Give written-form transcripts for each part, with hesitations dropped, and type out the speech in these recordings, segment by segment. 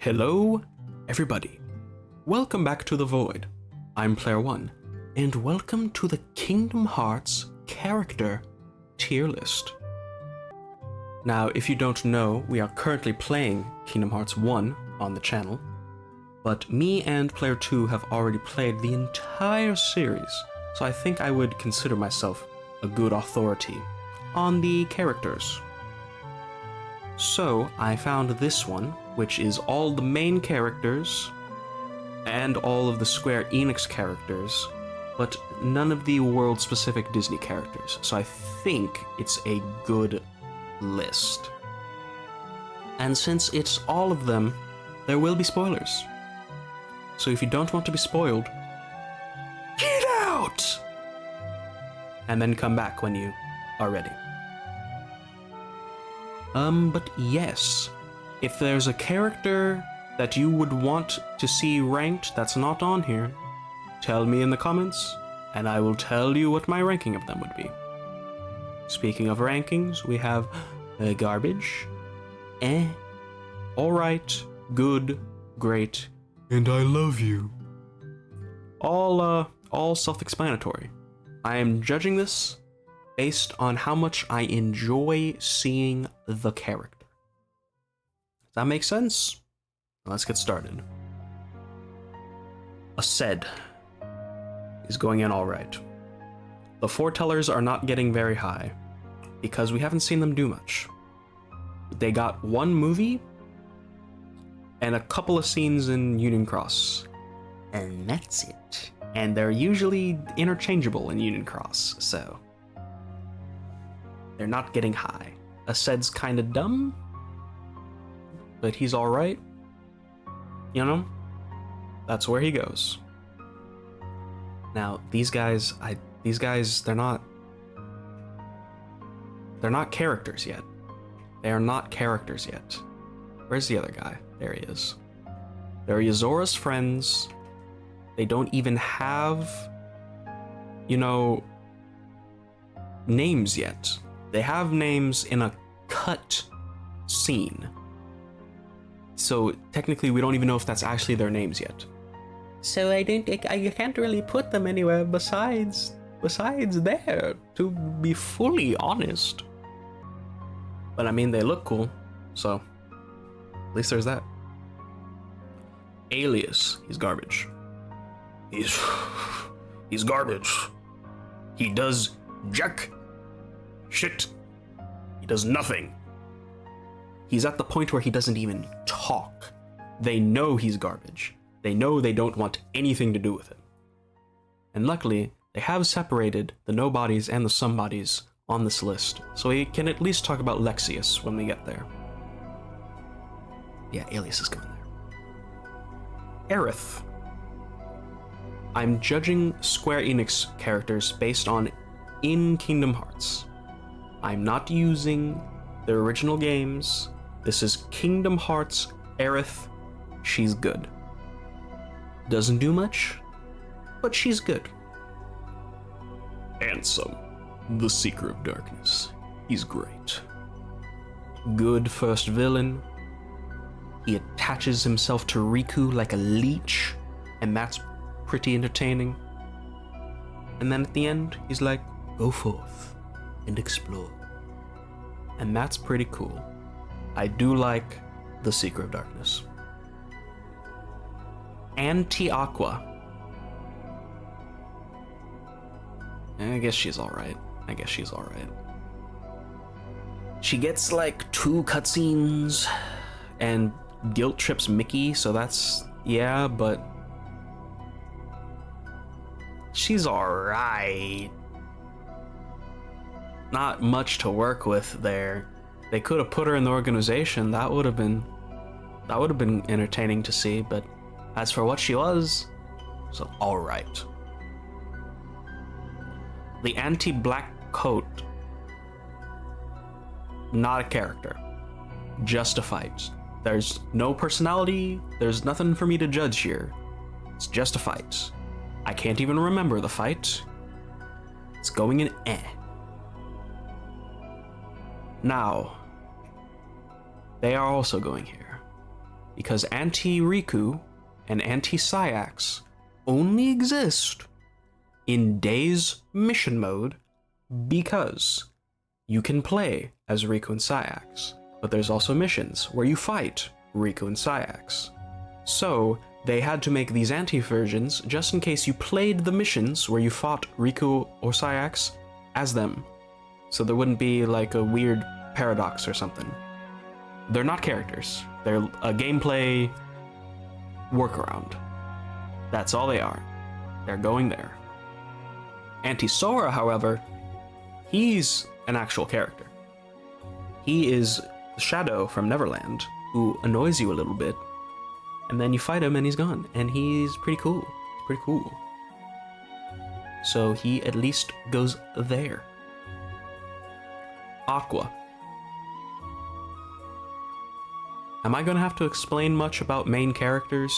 Hello, everybody. Welcome back to The Void. I'm Player 1, and welcome to the Kingdom Hearts character tier list. Now, if you don't know, we are currently playing Kingdom Hearts 1 on the channel, but me and Player 2 have already played the entire series, so I think I would consider myself a good authority on the characters. So, I found this one, which is all the main characters and all of the Square Enix characters, but none of the world-specific Disney characters, so I think it's a good list. And since it's all of them, there will be spoilers. So if you don't want to be spoiled, get out! And then come back when you are ready. But yes, if there's a character that you would want to see ranked that's not on here, tell me in the comments, and I will tell you what my ranking of them would be. Speaking of rankings, we have garbage, alright, good, great, and I love you. All self-explanatory. I am judging this based on how much I enjoy seeing the character. Does that make sense? Let's get started. Aced is going in alright. The foretellers are not getting very high, because we haven't seen them do much. They got one movie, and a couple of scenes in Union Cross. And that's it. And they're usually interchangeable in Union Cross, so they're not getting high. Aced's kinda dumb, but he's alright. You know? That's where he goes. Now, these guys, they're not characters yet. They are not characters yet. Where's the other guy? There he is. They're Yazora's friends. They don't even have, names yet. They have names in a cut scene. So technically we don't even know if that's actually their names yet. So I can't really put them anywhere besides there, to be fully honest. But I mean, they look cool, so at least there's that. Alias, he's garbage. He's garbage. He does jack shit. He does nothing. He's at the point where he doesn't even talk. They know he's garbage. They know they don't want anything to do with him. And luckily, they have separated the nobodies and the somebodies on this list, so we can at least talk about Lexius when we get there. Yeah, Alias is going there. Aerith. I'm judging Square Enix characters based on in Kingdom Hearts. I'm not using the original games. This is Kingdom Hearts Aerith. She's good. Doesn't do much, but she's good. Ansem, the Seeker of Darkness. He's great. Good first villain. He attaches himself to Riku like a leech, and that's pretty entertaining. And then at the end, he's like, go forth and explore. And that's pretty cool. I do like the Seeker of Darkness. Anti-Aqua. I guess she's alright. She gets like 2 cutscenes and guilt trips Mickey, so that's, yeah, but she's alright. Not much to work with there. They could have put her in the organization. That would have been entertaining to see, but as for what she was, so alright. The anti-black coat, not a character, just a fight. There's no personality, there's nothing for me to judge here. It's just a fight. I can't even remember the fight. It's going in Now, they are also going here. because anti-Riku and anti-Sayax only exist in Days mission mode because you can play as Riku and Sayax, but there's also missions where you fight Riku and Sayax. So they had to make these anti-versions just in case you played the missions where you fought Riku or Sayax as them. So there wouldn't be like a weird paradox or something. They're not characters. They're a gameplay workaround. That's all they are. They're going there. Anti-Sora, however, he's an actual character. He is Shadow from Neverland, who annoys you a little bit, and then you fight him and he's gone, and he's pretty cool. He's pretty cool. So he at least goes there. Aqua. Am I gonna have to explain much about main characters?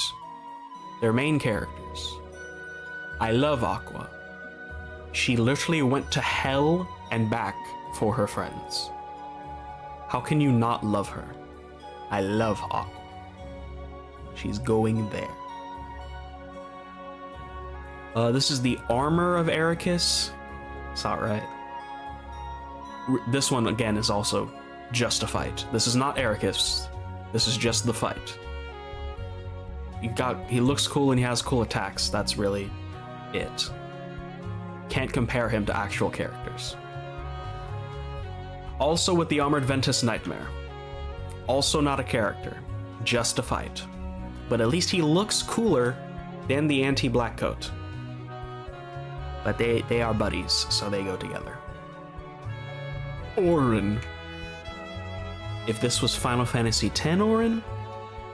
They're main characters. I love Aqua. She literally went to hell and back for her friends. How can you not love her? I love Aqua. She's going there. This is the armor of Ericus. It's not right. This one, again, is also just a fight. This is not Ericus. This is just the fight. He looks cool and he has cool attacks. That's really it. Can't compare him to actual characters. Also with the Armored Ventus Nightmare. Also not a character, just a fight. But at least he looks cooler than the anti-black coat. But they are buddies, so they go together. Auron. If this was Final Fantasy X Auron,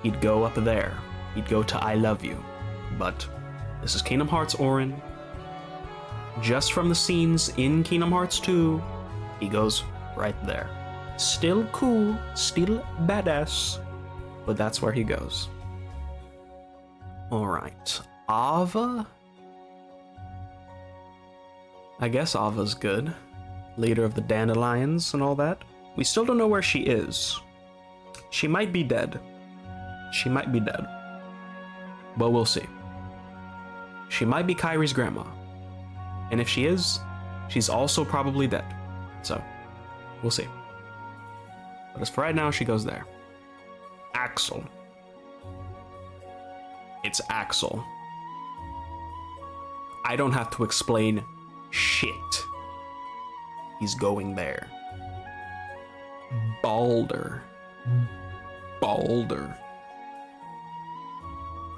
he'd go up there. He'd go to I Love You. But this is Kingdom Hearts Auron. Just from the scenes in Kingdom Hearts 2, he goes right there. Still cool, still badass, but that's where he goes. Alright, Ava? I guess Ava's good. Leader of the Dandelions and all that. We still don't know where she is. She might be dead. She might be dead. But we'll see. She might be Kairi's grandma. And if she is, she's also probably dead. So, we'll see. But as for right now, she goes there. Axel. It's Axel. I don't have to explain shit. He's going there. Balder. Balder.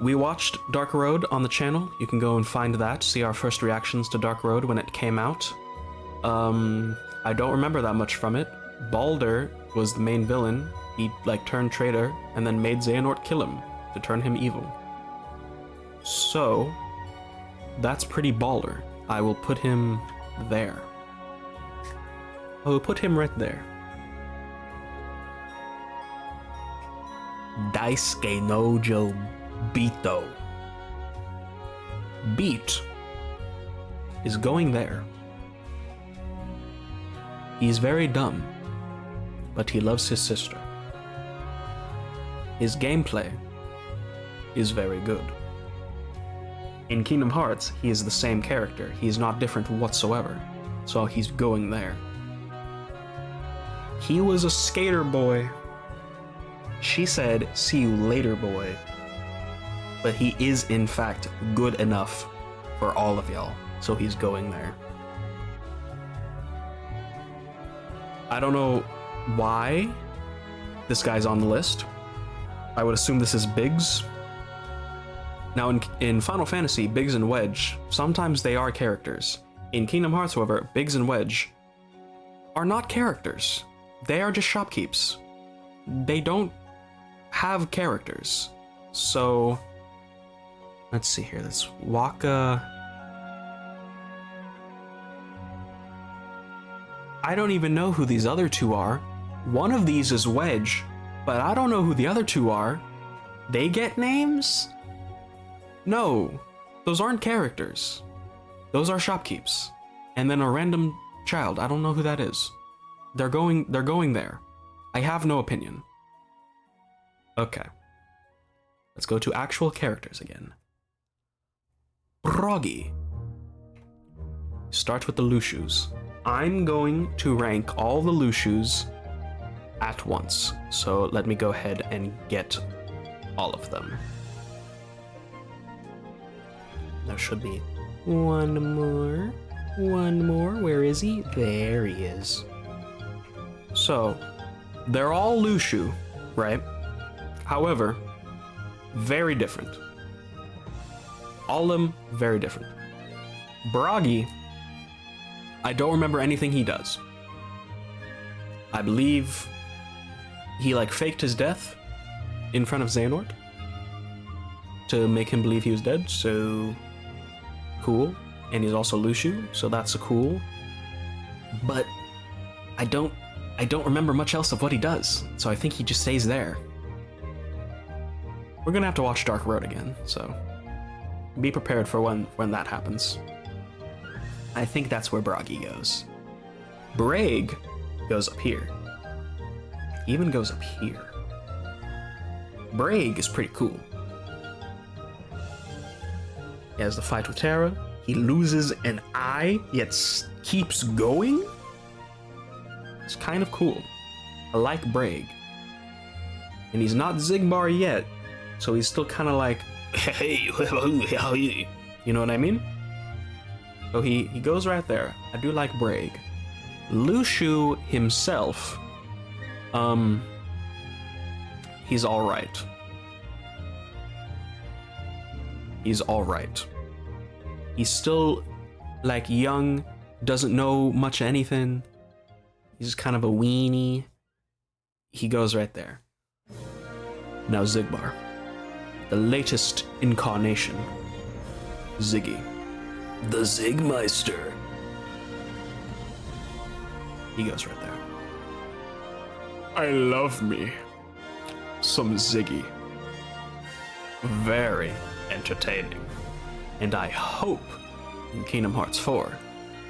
We watched Dark Road on the channel. You can go and find that, see our first reactions to Dark Road when it came out. I don't remember that much from it. Balder was the main villain. He, turned traitor and then made Xehanort kill him to turn him evil. So, that's pretty baller. I will put him there. I will put him right there. Daisuke Nojo Beato. Beat is going there. He's very dumb, but he loves his sister. His gameplay is very good. In Kingdom Hearts, he is the same character. He is not different whatsoever, so he's going there. He was a skater boy. She said, "See you later, boy." But he is, in fact, good enough for all of y'all, so he's going there. I don't know why this guy's on the list. I would assume this is Biggs. Now, in Final Fantasy, Biggs and Wedge, sometimes they are characters. In Kingdom Hearts, however, Biggs and Wedge are not characters. They are just shopkeeps. They don't have characters. So, let's see here. This Waka... I don't even know who these other two are. One of these is Wedge, but I don't know who the other two are. They get names? No, those aren't characters. Those are shopkeeps. And then a random child. I don't know who that is. They're going there. I have no opinion. Okay. Let's go to actual characters again. Broggy. Start with the Lushus. I'm going to rank all the Lushus at once. So let me go ahead and get all of them. There should be one more. One more. Where is he? There he is. So, they're all Lushu, right? However, very different. All of them, very different. Broggy, I don't remember anything he does. I believe he faked his death in front of Xehanort to make him believe he was dead, so cool. And he's also Lushu, so that's a cool. But I don't remember much else of what he does, so I think he just stays there. We're gonna have to watch Dark Road again, so be prepared for when that happens. I think that's where Broggy goes. Braig goes up here. He even goes up here. Braig is pretty cool. He has the fight with Terra. He loses an eye, yet keeps going? It's kind of cool. I like Braig. And he's not Xigbar yet, so he's still kind of like, hey, how are you? You know what I mean? So he goes right there. I do like Braig. Lushu himself, he's alright. He's alright. He's still, young, doesn't know much of anything. He's kind of a weenie. He goes right there. Now Xigbar. The latest incarnation. Ziggy. The Zigmeister. He goes right there. I love me some Ziggy. Very entertaining. And I hope in Kingdom Hearts 4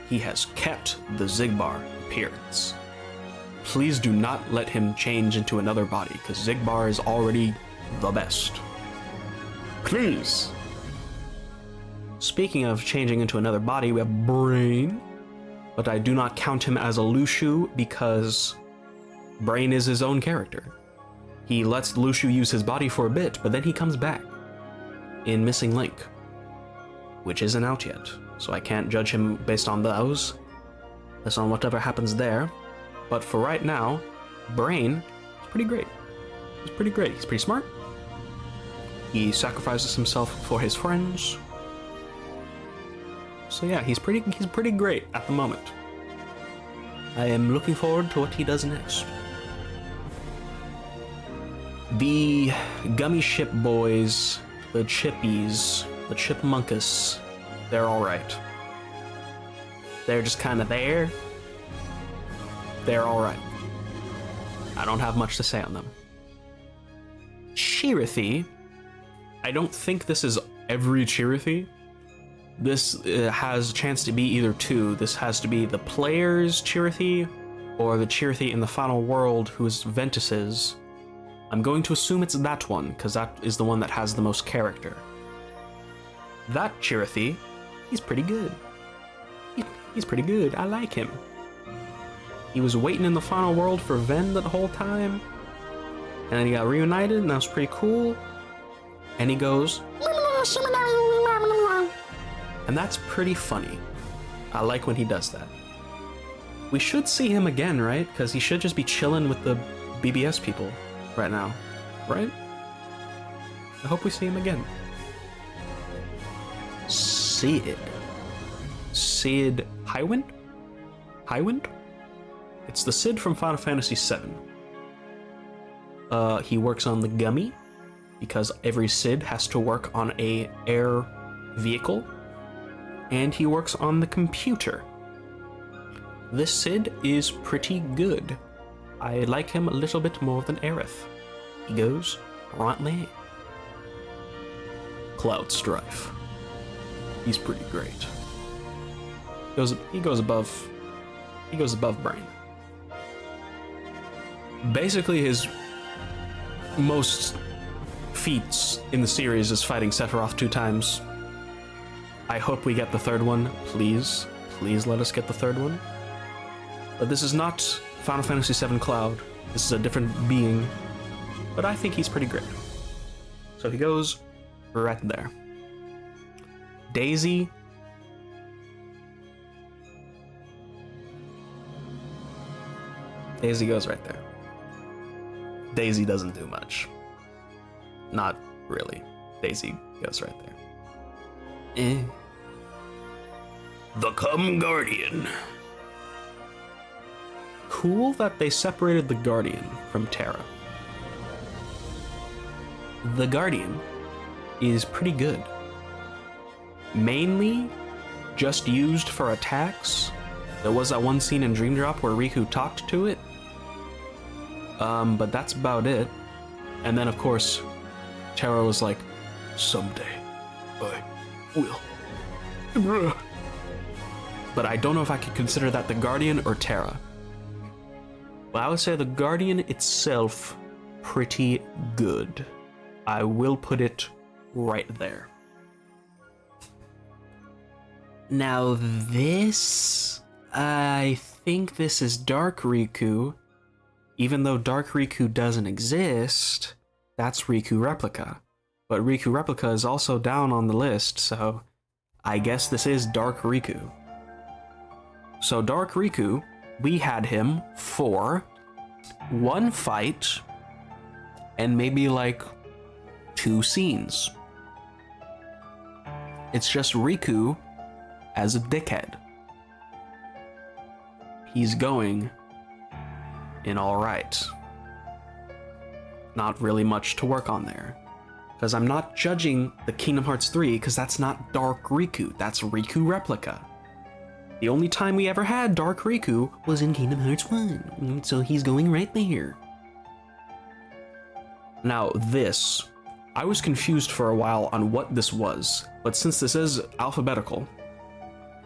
he has kept the Xigbar appearance. Please do not let him change into another body, because Xigbar is already the best. Please. Speaking of changing into another body, we have Brain, but I do not count him as a Lushu because Brain is his own character. He lets Lushu use his body for a bit, but then he comes back in Missing Link, which isn't out yet, so I can't judge him based on those, based on whatever happens there. But for right now, Brain is pretty great. He's pretty great. He's pretty smart. He sacrifices himself for his friends. So yeah, he's pretty great at the moment. I am looking forward to what he does next. The Gummy Ship Boys, the Chippies, the Chipmunkus, they're alright. They're just kind of there. They're alright. I don't have much to say on them. Chirithy, I don't think this is every Chirithy. This has a chance to be either two. This has to be the player's Chirithy, or the Chirithy in the final world who is Ventus's. I'm going to assume it's that one, because that is the one that has the most character. That Chirithy, he's pretty good. He's pretty good. I like him. He was waiting in the final world for Ven the whole time, and then he got reunited, and that was pretty cool. And he goes, and that's pretty funny. I like when he does that. We should see him again, right? Because he should just be chilling with the BBS people right now, right? I hope we see him again. Sid Highwind? Highwind? It's the Sid from Final Fantasy VII. He works on the Gummy, because every Sid has to work on a air vehicle, and he works on the computer. This Sid is pretty good. I like him a little bit more than Aerith. He goes right there. Cloud Strife. He's pretty great. He goes above Brain. Basically, his most feats in the series is fighting Sephiroth 2 times. I hope we get the third one, please. Please let us get the third one. But this is not Final Fantasy VII Cloud. This is a different being. But I think he's pretty great. So he goes right there. Daisy. Daisy goes right there. Daisy doesn't do much. Not really. Daisy goes right there. The Come Guardian. Cool that they separated the Guardian from Terra. The Guardian is pretty good. Mainly just used for attacks. There was that one scene in Dream Drop where Riku talked to it. But that's about it. And then, of course, Terra was like, someday I will. But I don't know if I could consider that the Guardian or Terra. But I would say the Guardian itself, pretty good. I will put it right there. Now this, I think this is Dark Riku. Even though Dark Riku doesn't exist, that's Riku Replica. But Riku Replica is also down on the list, so I guess this is Dark Riku. So Dark Riku, we had him for one fight and maybe like 2 scenes. It's just Riku as a dickhead. He's going in all right. Not really much to work on there. Because I'm not judging the Kingdom Hearts 3 because that's not Dark Riku, that's Riku Replica. The only time we ever had Dark Riku was in Kingdom Hearts 1, so he's going right there. Now this, I was confused for a while on what this was, but since this is alphabetical,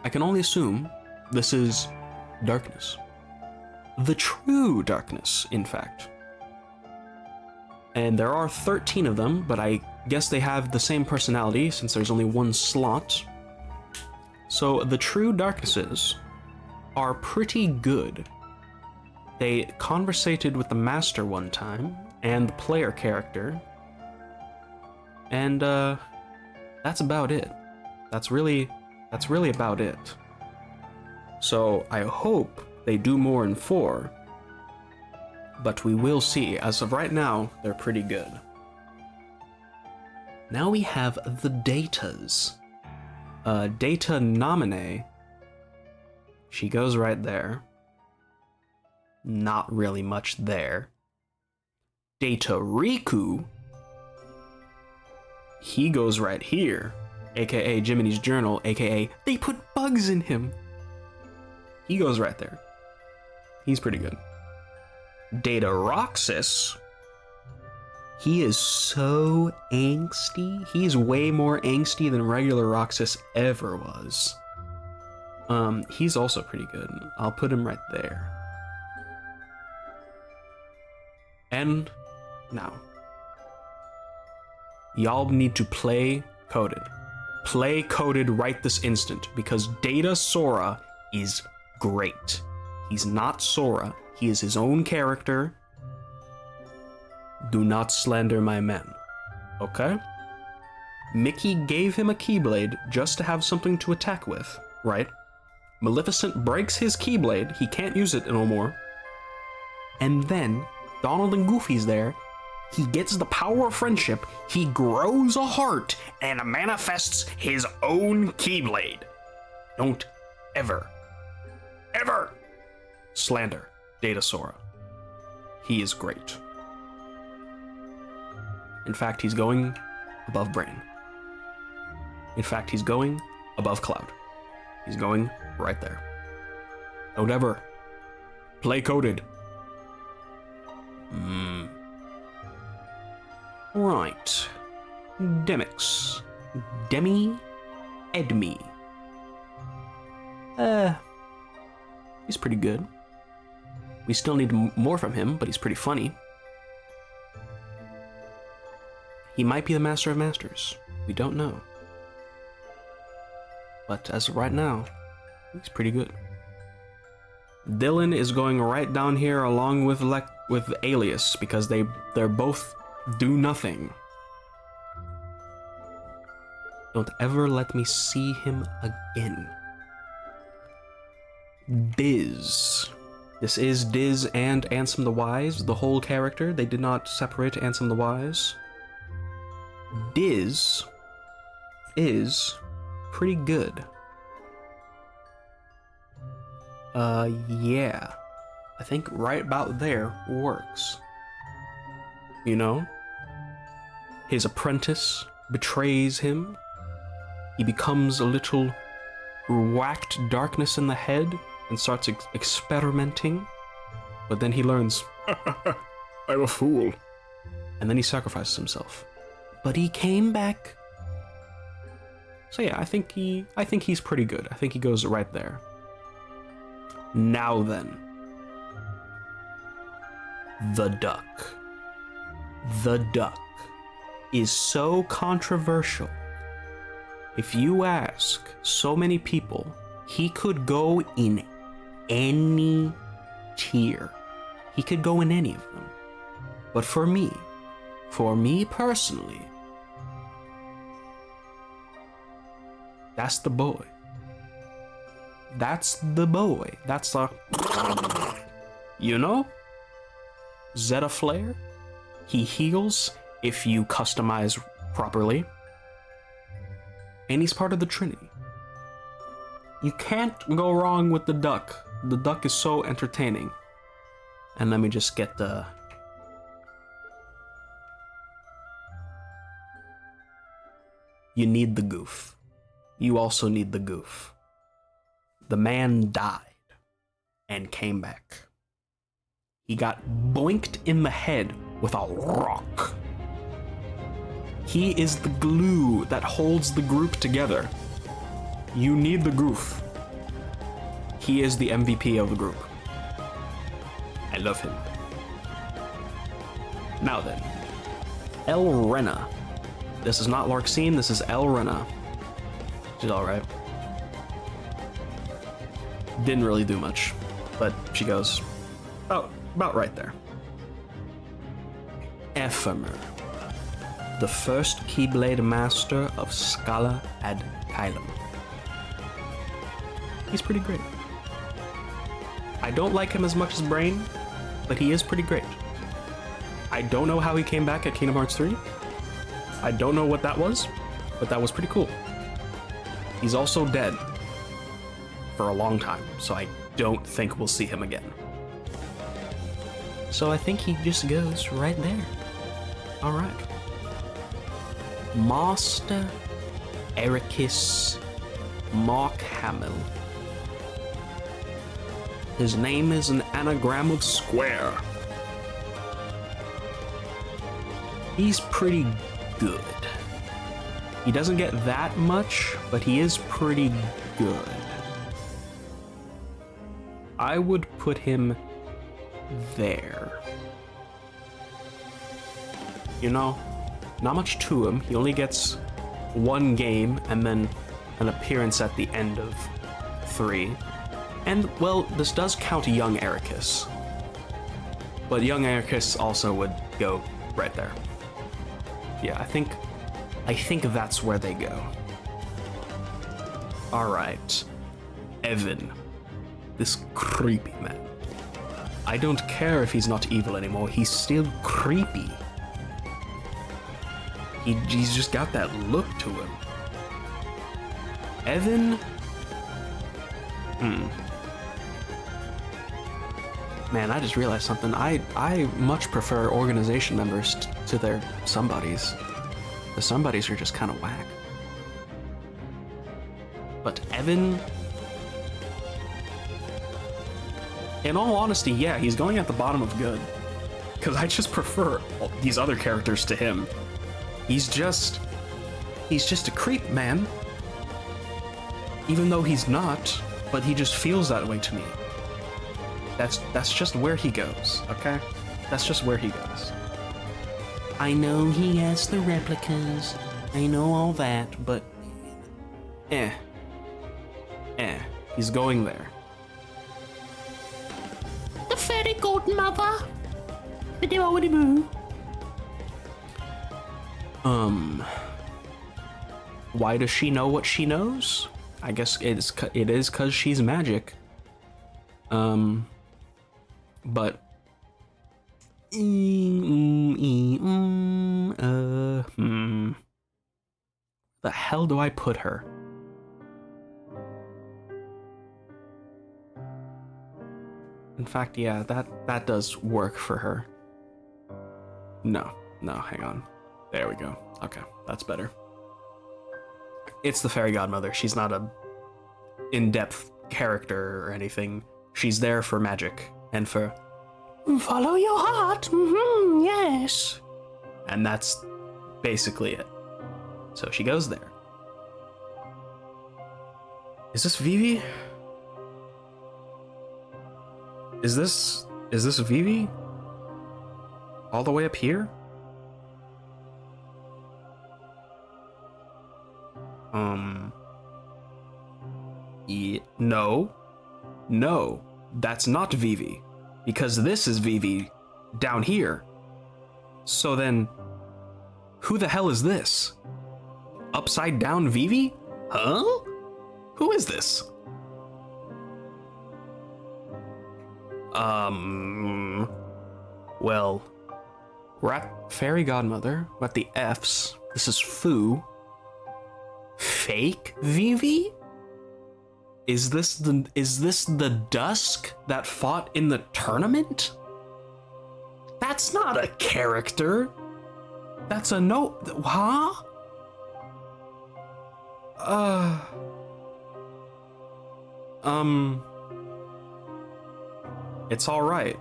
I can only assume this is darkness. The true darkness, in fact. And there are 13 of them, but I guess they have the same personality since there's only one slot. So the true darknesses are pretty good. They conversated with the master one time, and the player character. And that's about it. That's really about it. So I hope they do more in 4, but we will see. As of right now, they're pretty good. Now we have the Datas. Data Nominee, she goes right there. Not really much there. Data Riku, he goes right here, aka Jiminy's Journal, aka they put bugs in him. He goes right there. He's pretty good. Data Roxas, he is so angsty. He's way more angsty than regular Roxas ever was. He's also pretty good. I'll put him right there. And now, y'all need to play coded. Play coded right this instant, because Data Sora is great. He's not Sora. He is his own character. Do not slander my men. Okay? Mickey gave him a Keyblade just to have something to attack with, right? Maleficent breaks his Keyblade. He can't use it no more. And then Donald and Goofy's there. He gets the power of friendship. He grows a heart and manifests his own Keyblade. Don't ever slander Data Sora. He is great. In fact, he's going above Brain. In fact, he's going above Cloud. He's going right there. Don't ever play coded. Right. Demix. Edme. He's pretty good. We still need more from him, but he's pretty funny. He might be the Master of Masters. We don't know. But as of right now, he's pretty good. Dylan is going right down here along with Alias because they're both do nothing. Don't ever let me see him again. Diz. This is Diz and Ansem the Wise, the whole character. They did not separate Ansem the Wise. Diz is pretty good. Yeah. I think right about there works. You know? His apprentice betrays him. He becomes a little whacked darkness in the head and starts experimenting. But then he learns, I'm a fool. And then he sacrifices himself. But he came back. So yeah, I think he's pretty good. I think he goes right there. Now then. The Duck. The Duck is so controversial. If you ask so many people, he could go in any tier. He could go in any of them. But for me personally, that's the boy. That's the boy. That's the... You know? Zeta Flare. He heals if you customize properly. And he's part of the Trinity. You can't go wrong with the Duck. The Duck is so entertaining. And let me just get the... You need the goof. You also need the goof. The man died and came back. He got boinked in the head with a rock. He is the glue that holds the group together. You need the goof. He is the MVP of the group. I love him. Now then, El Rena. This is not Larxene, this is El Rena. She's alright. Didn't really do much, but she goes about right there. Ephemer. The first Keyblade Master of Scala ad Kylum. He's pretty great. I don't like him as much as Brain, but he is pretty great. I don't know how he came back at Kingdom Hearts 3. I don't know what that was, but that was pretty cool. He's also dead for a long time, so I don't think we'll see him again. So I think he just goes right there. Alright. Master Ericus Mark Hamill. His name is an anagram of square. He's pretty good. He doesn't get that much, but he is pretty good. I would put him there. You know, not much to him. He only gets one game and then an appearance at the end of 3. And, well, this does count young Ericus. But young Ericus also would go right there. Yeah, I think that's where they go. Alright. Evan. This creepy man. I don't care if he's not evil anymore, he's still creepy. He's just got that look to him. Evan? Man, I just realized something. I much prefer organization members to their somebodies. The somebodies are just kind of whack. But Evan... In all honesty, yeah, he's going at the bottom of good. Because I just prefer these other characters to him. He's just a creep, man. Even though he's not, but he just feels that way to me. That's just where he goes, okay? That's just where he goes. I know he has the replicas. I know all that, but... He's going there. The fairy godmother. Why does she know what she knows? I guess it is because she's magic. But... The hell do I put her? In fact, yeah, that does work for her. No, hang on. There we go. Okay, that's better. It's the fairy godmother. She's not a in-depth character or anything. She's there for magic and for follow your heart. Yes. And that's basically it. So she goes there. Is this Vivi? Is this Vivi? All the way up here? Yeah, no, that's not Vivi, because this is Vivi down here. So then, who the hell is this? Upside down Vivi? Huh? Who is this? Well, we're at Fairy Godmother, we're at the F's. This is Foo. Fake Vivi? Is this the Dusk that fought in the tournament? That's not a character. That's a huh? It's all right.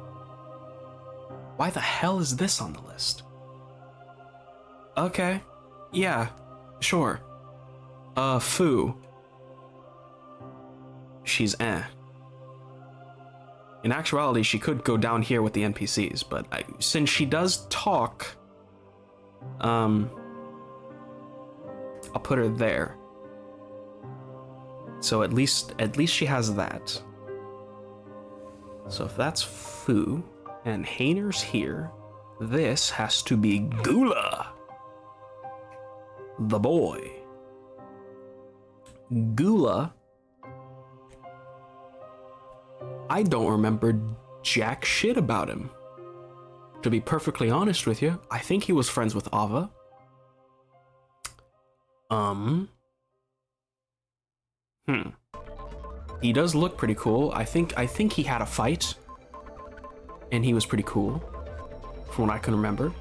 Why the hell is this on the list? Okay. Yeah, sure. Foo. She's In actuality, she could go down here with the NPCs, but since she does talk, I'll put her there. So at least she has that. So if that's Foo, and Hayner's here, this has to be Gula, the boy. Gula, I don't remember jack shit about him. To be perfectly honest with you, I think he was friends with Ava. He does look pretty cool. I think he had a fight, and he was pretty cool, from what I can remember.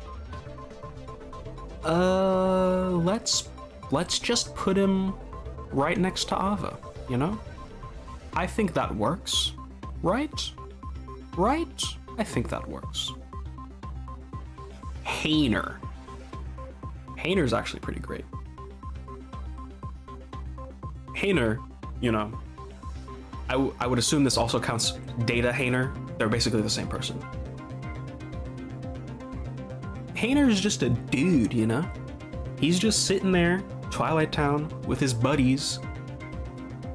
Let's just put him right next to Ava, you know? I think that works, right? Right? I think that works. Hayner. Hayner's actually pretty great. Hayner, you know, I would assume this also counts Data Hayner. They're basically the same person. Hayner's just a dude, you know? He's just sitting there, Twilight Town, with his buddies.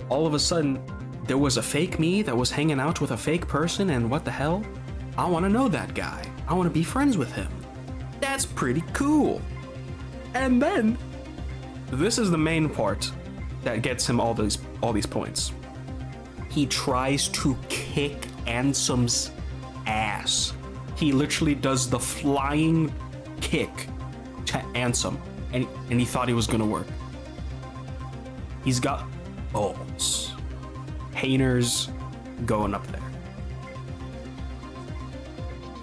All of a sudden, there was a fake me that was hanging out with a fake person, and what the hell? I want to know that guy. I want to be friends with him. That's pretty cool. And then, this is the main part that gets him all these points. He tries to kick Ansem's ass. He literally does the flying kick to Ansem, and he thought he was gonna work. He's got balls. Hayner's going up there.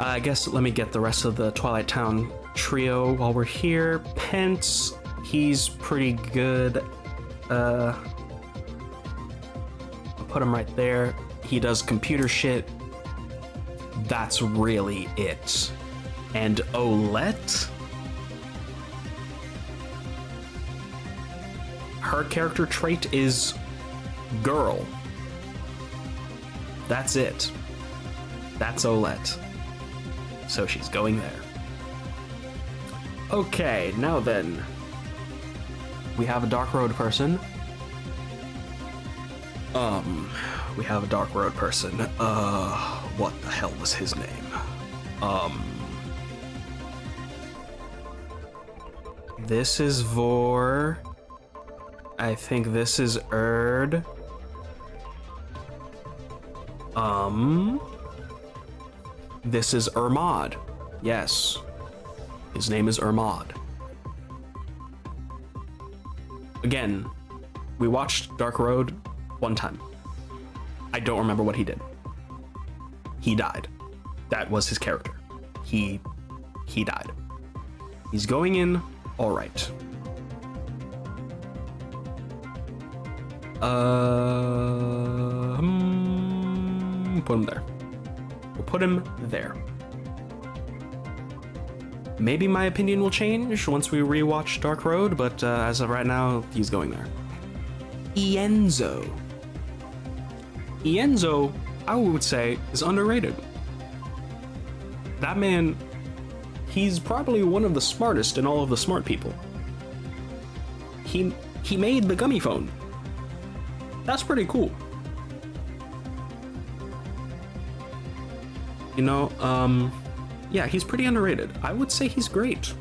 I guess let me get the rest of the Twilight Town trio while we're here. Pence, he's pretty good. I'll put him right there. He does computer shit. That's really it. And Olette, her character trait is girl. That's it. That's Olette. So she's going there. Okay, now then. We have a Dark Road person. We have a Dark Road person. What the hell was his name? This is Vor. I think this is Erd. This is Ermod. Yes. His name is Ermod. Again, we watched Dark Road one time. I don't remember what he did. He died. That was his character. He died. He's going in, all right. Put him there. We'll put him there. Maybe my opinion will change once we rewatch Dark Road, but as of right now, he's going there. Ienzo. Ienzo, I would say, is underrated. That man, he's probably one of the smartest in all of the smart people. He made the gummy phone. That's pretty cool. You know, yeah, he's pretty underrated. I would say he's great.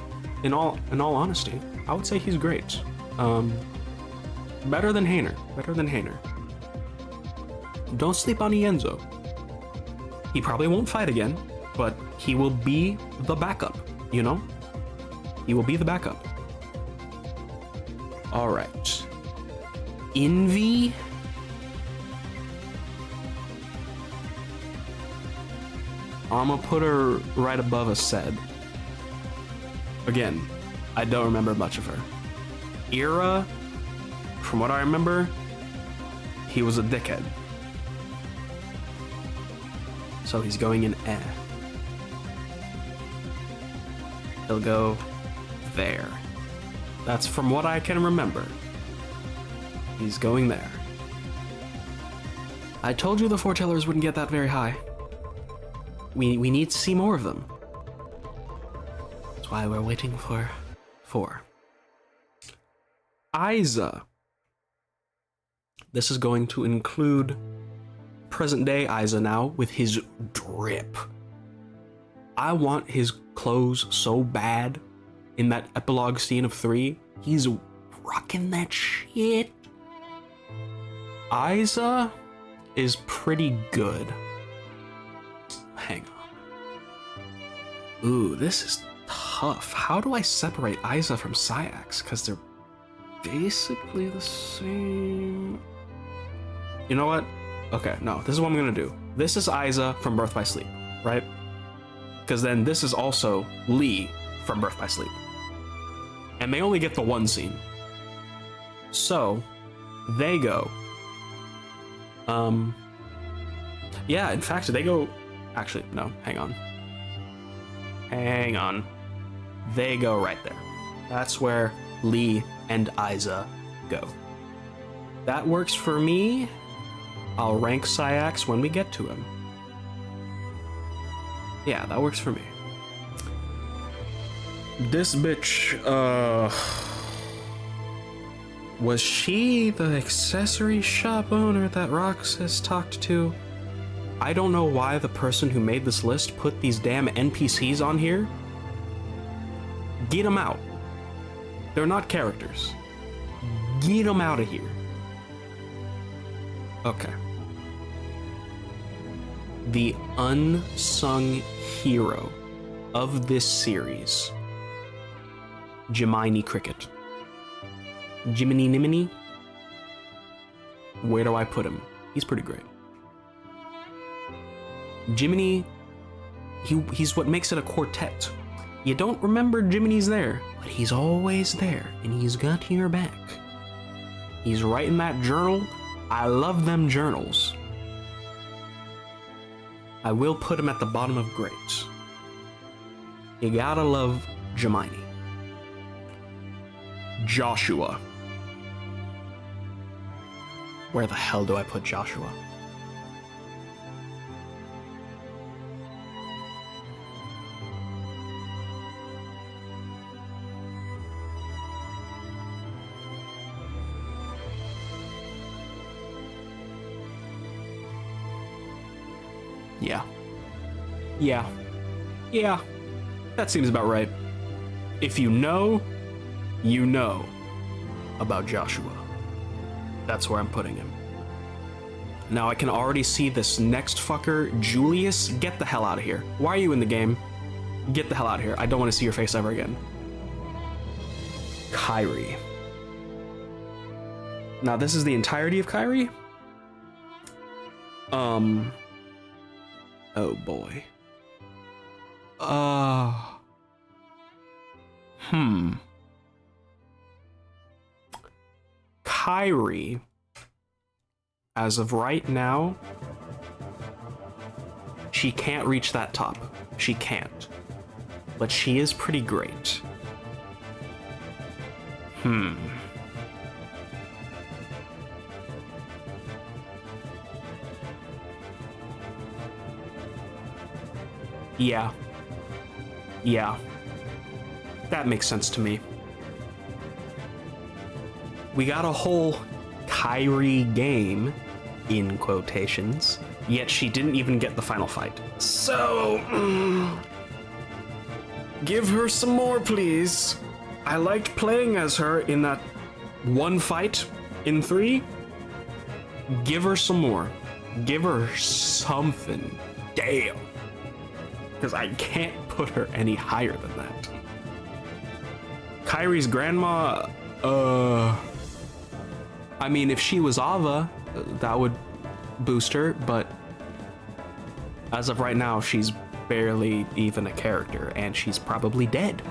In all honesty, I would say he's great. Better than Hayner. Better than Hayner. Don't sleep on Ienzo. He probably won't fight again, but he will be the backup, you know? He will be the backup. All right. Envy. I'm gonna put her right above Aced. Again, I don't remember much of her. Ira, from what I remember, he was a dickhead. So he's going in eh. He'll go there. That's from what I can remember. He's going there. I told you the foretellers wouldn't get that very high. We need to see more of them. That's why we're waiting for 4. Aiza. This is going to include present day Aiza now with his drip. I want his clothes so bad in that epilogue scene of 3. He's rocking that shit. Aiza is pretty good. Hang on. Ooh, this is tough. How do I separate Aiza from Sayax? Because they're basically the same. You know what? Okay, no, this is what I'm gonna do. This is Aiza from Birth by Sleep, right? Because then this is also Lee from Birth by Sleep. And they only get the one scene. So, they go. Yeah, in fact, they go. Actually, no, hang on. Hang on. They go right there. That's where Lee and Aiza go. That works for me. I'll rank Sayax when we get to him. Yeah, that works for me. This bitch, was she the accessory shop owner that Roxas talked to? I don't know why the person who made this list put these damn NPCs on here. Get them out. They're not characters. Get them out of here. Okay. The unsung hero of this series, Jiminy Cricket. Jiminy Niminy? Where do I put him? He's pretty great. Jiminy, he's what makes it a quartet. You don't remember Jiminy's there, but he's always there, and he's got your back. He's writing that journal. I love them journals. I will put him at the bottom of greats. You gotta love Jiminy. Joshua. Where the hell do I put Joshua? Yeah. Yeah. Yeah. That seems about right. If you know about Joshua. That's where I'm putting him. Now I can already see this next fucker, Julius. Get the hell out of here. Why are you in the game? Get the hell out of here. I don't want to see your face ever again. Kairi. Now this is the entirety of Kairi? Oh boy. Kairi, as of right now, she can't reach that top. She can't. But she is pretty great. Yeah. Yeah. That makes sense to me. We got a whole Kairi game, in quotations, yet she didn't even get the final fight. So, give her some more, please. I liked playing as her in that one fight in 3. Give her some more. Give her something. Damn. Because I can't put her any higher than that. Kairi's grandma, I mean, if she was Ava, that would boost her, but as of right now, she's barely even a character, and she's probably dead.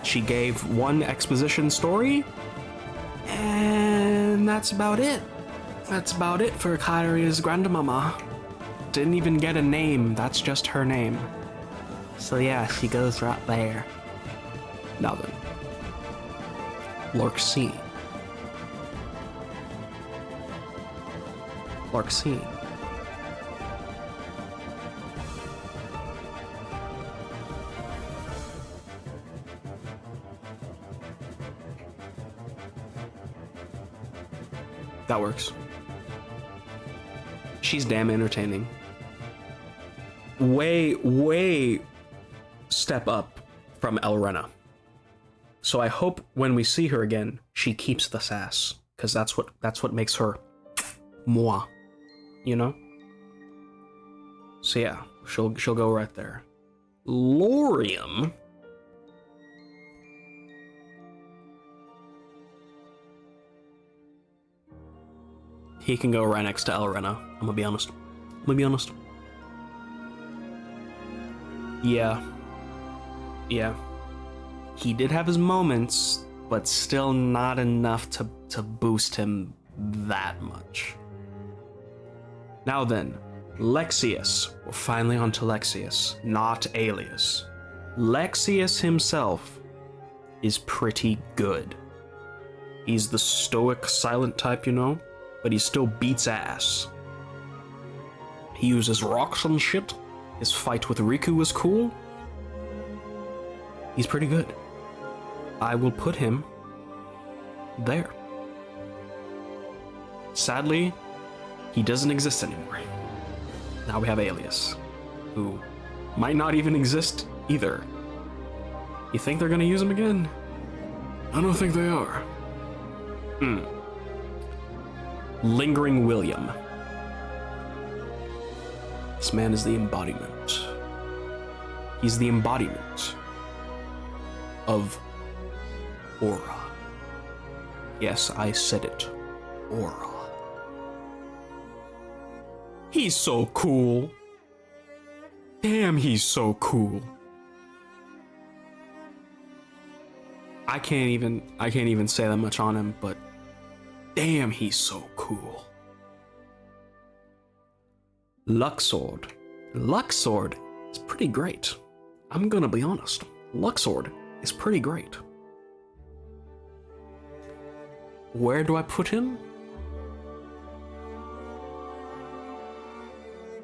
She gave one exposition story, and that's about it. That's about it for Kairi's grandmama. Didn't even get a name, that's just her name. So yeah, she goes right there. Now then. Larxene. Larxene. That works. She's damn entertaining. Way step up from Elrena. So I hope when we see her again, she keeps the sass, because that's what makes her moi, you know? So yeah, she'll go right there. Lorium. He can go right next to Elrena. I'm gonna be honest. Yeah. He did have his moments, but still not enough to boost him that much. Now then, Lexius. We're finally on to Lexius, not Alias. Lexius himself is pretty good. He's the stoic, silent type, you know, but he still beats ass. He uses rocks and shit. His fight with Riku was cool. He's pretty good. I will put him there. Sadly, he doesn't exist anymore. Now we have Alias, who might not even exist either. You think they're gonna use him again? I don't think they are. Lingering William. This man is the embodiment. He's the embodiment of aura. Yes, I said it. Aura. He's so cool. Damn, he's so cool. I can't even say that much on him, but damn, he's so cool. Luxord. Luxord is pretty great. I'm gonna be honest. Luxord is pretty great. Where do I put him?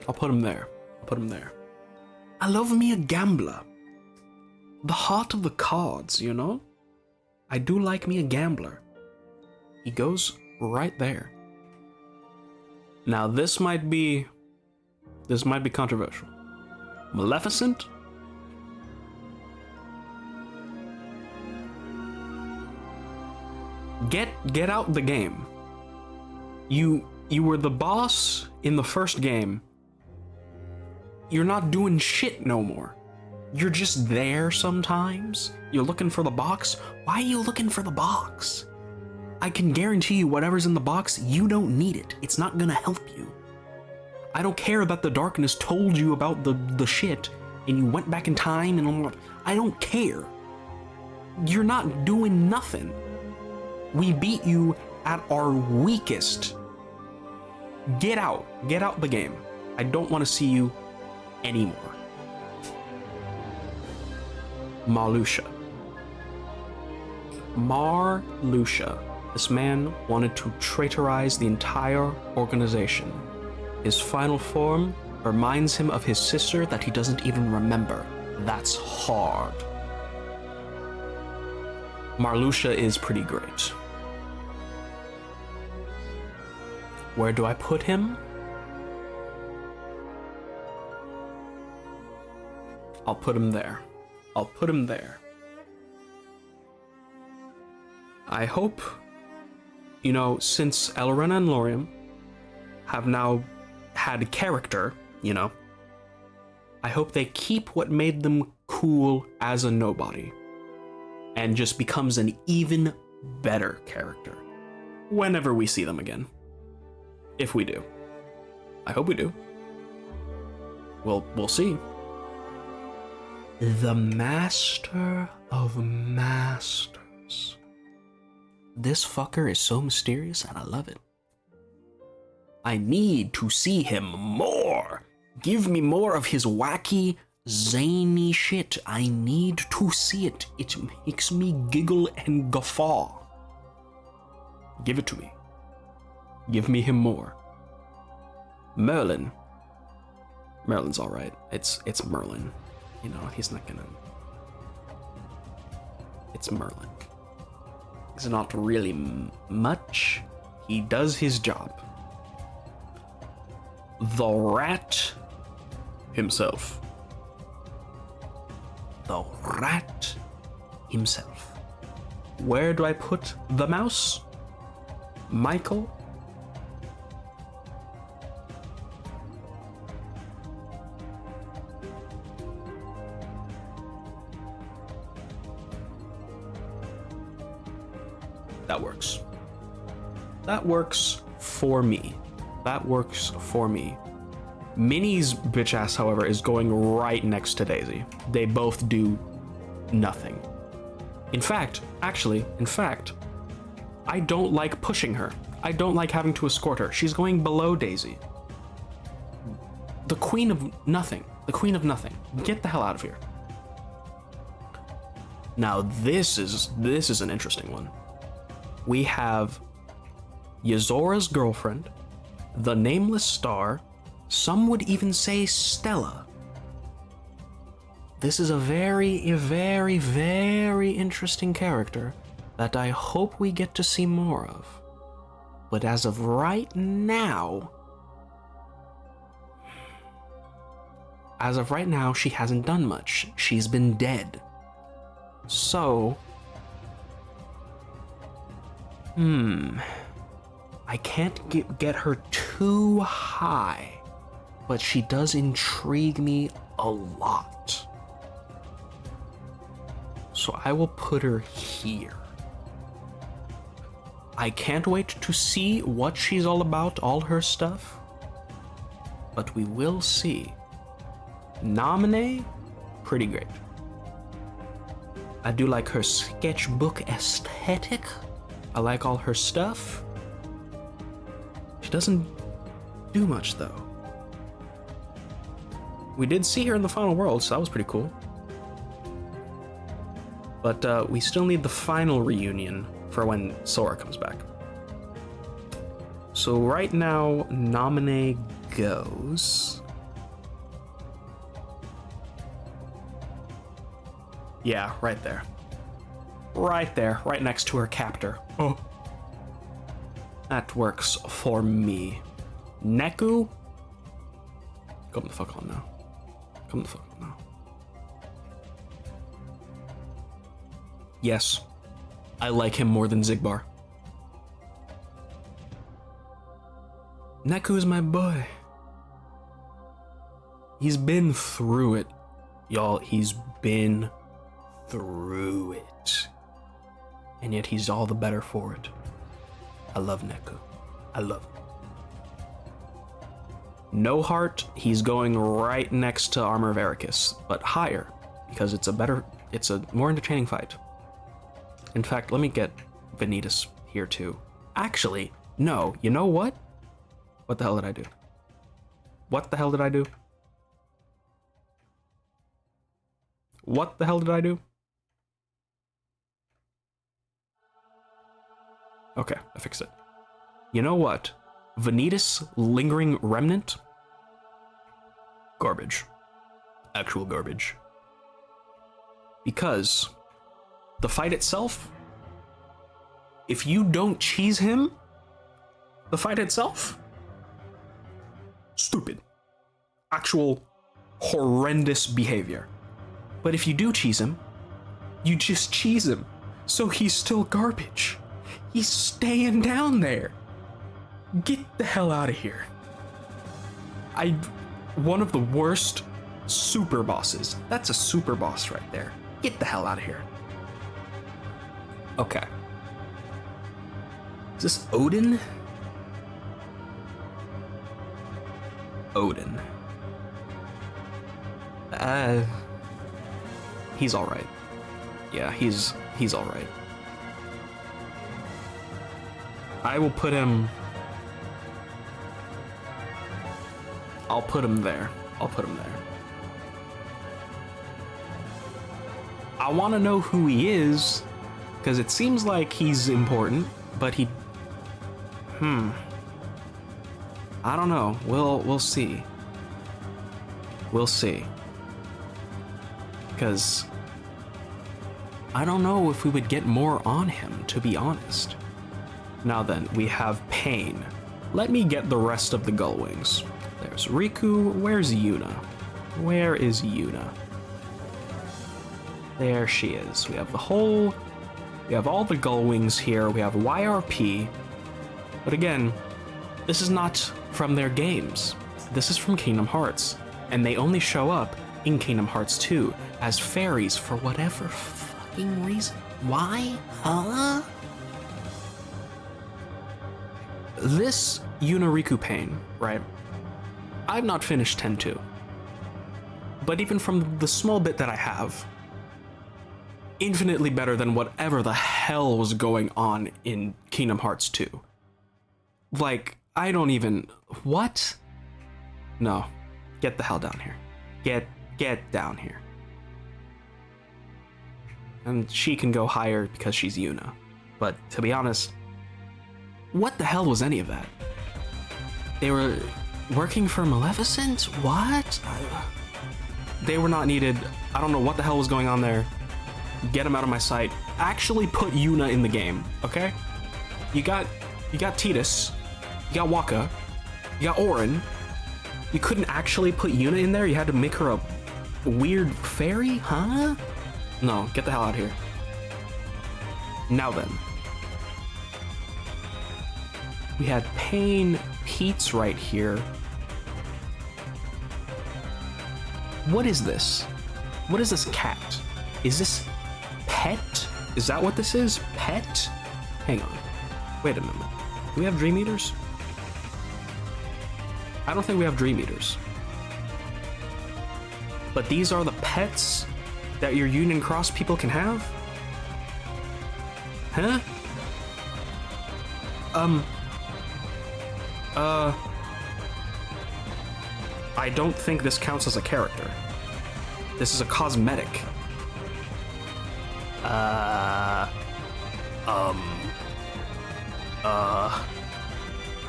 I'll put him there. I love me a gambler. The heart of the cards, you know? I do like me a gambler. He goes right there. Now this might be This might be controversial. Maleficent? Get out the game. You were the boss in the first game. You're not doing shit no more. You're just there sometimes. You're looking for the box. Why are you looking for the box? I can guarantee you whatever's in the box, you don't need it. It's not gonna help you. I don't care that the darkness told you about the shit and you went back in time and I don't care. You're not doing nothing. We beat you at our weakest. Get out the game. I don't want to see you anymore. Marluxia. This man wanted to traitorize the entire organization. His final form reminds him of his sister that he doesn't even remember. That's hard. Marluxia is pretty great. Where do I put him? I'll put him there. I hope, since Elrena and Lorium have now had character, I hope they keep what made them cool as a nobody and just becomes an even better character whenever we see them again. If we do. I hope we do. We'll see. The Master of Masters. This fucker is so mysterious and I love it. I need to see him more. Give me more of his wacky, zany shit. I need to see it. It makes me giggle and guffaw. Give it to me. Give me him more. Merlin's alright. It's Merlin. He's not gonna... It's Merlin. He's not really much. He does his job. The rat himself. Where do I put the mouse? Michael? That works. That works for me. Minnie's bitch ass, however, is going right next to Daisy. They both do nothing. In fact, I don't like pushing her. I don't like having to escort her. She's going below Daisy. The queen of nothing. Get the hell out of here. Now this is an interesting one. We have Yazora's girlfriend, the nameless star, some would even say Stella. This is a very, very, very interesting character that I hope we get to see more of. But as of right now, she hasn't done much. She's been dead. So, I can't get her too high, but she does intrigue me a lot. So I will put her here. I can't wait to see what she's all about, all her stuff, but we will see. Naminé, pretty great. I do like her sketchbook aesthetic. I like all her stuff. She doesn't do much though. We did see her in the final world, so that was pretty cool. But we still need the final reunion for when Sora comes back. So right now, Naminé goes... Yeah, right there. Right next to her captor. Oh. That works for me. Neku? Come the fuck on now. Come the fuck on now. Yes, I like him more than Zigbar. Neku's my boy. He's been through it, y'all. He's been through it. And yet he's all the better for it. I love Neku. I love him. No heart, he's going right next to Armor of Ericus, but higher, because it's a more entertaining fight. In fact, let me get Vanitas here too. Actually, no, you know what? What the hell did I do? What the hell did I do? What the hell did I do? Okay, I fixed it. You know what? Vanitas Lingering Remnant? Garbage. Actual garbage. Because the fight itself, if you don't cheese him, the fight itself, stupid. Actual horrendous behavior. But if you do cheese him, you just cheese him. So he's still garbage. He's staying down there. Get the hell out of here. One of the worst super bosses. That's a super boss right there. Get the hell out of here. Okay. Is this Odin? Odin. He's alright. Yeah, he's alright. I will put him... I'll put him there. I'll put him there. I want to know who he is, because it seems like he's important, but he... I don't know. We'll see. We'll see. Because I don't know if we would get more on him, to be honest. Now then, we have Pain. Let me get the rest of the Gullwings. There's Riku. Where's Yuna? Where is Yuna? There she is. We have the whole... We have all the Gullwings here. We have YRP. But again, this is not from their games. This is from Kingdom Hearts. And they only show up in Kingdom Hearts 2 as fairies for whatever fucking reason. Why? Huh? This Yuna Riku Pain, right? I've not finished 10-2. But even from the small bit that I have, infinitely better than whatever the hell was going on in Kingdom Hearts 2. Like, I don't even... What? No. Get the hell down here. Get down here. And she can go higher because she's Yuna. But to be honest, what the hell was any of that? They were working for Maleficent? What? They were not needed. I don't know what the hell was going on there. Get them out of my sight. Actually put Yuna in the game, okay? You got Tidus, you got Waka, you got Auron. You couldn't actually put Yuna in there? You had to make her a weird fairy? Huh? No, get the hell out of here. Now then. We had Pain Pete's right here. What is this? What is this cat? Is this pet? Is that what this is? Pet? Hang on. Wait a minute. Do we have Dream Eaters? I don't think we have Dream Eaters. But these are the pets that your Union Cross people can have? Huh? I don't think this counts as a character. This is a cosmetic.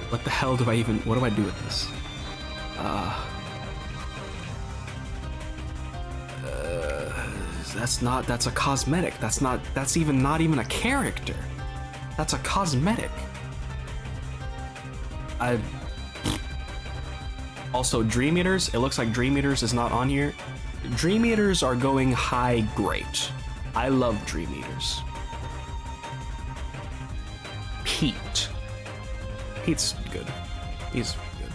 What the hell do I even... What do I do with this? That's a cosmetic. That's not even a character. That's a cosmetic. Also, Dream Eaters, it looks like Dream Eaters is not on here. Dream Eaters are going high great. I love Dream Eaters. Pete. Pete's good. He's good.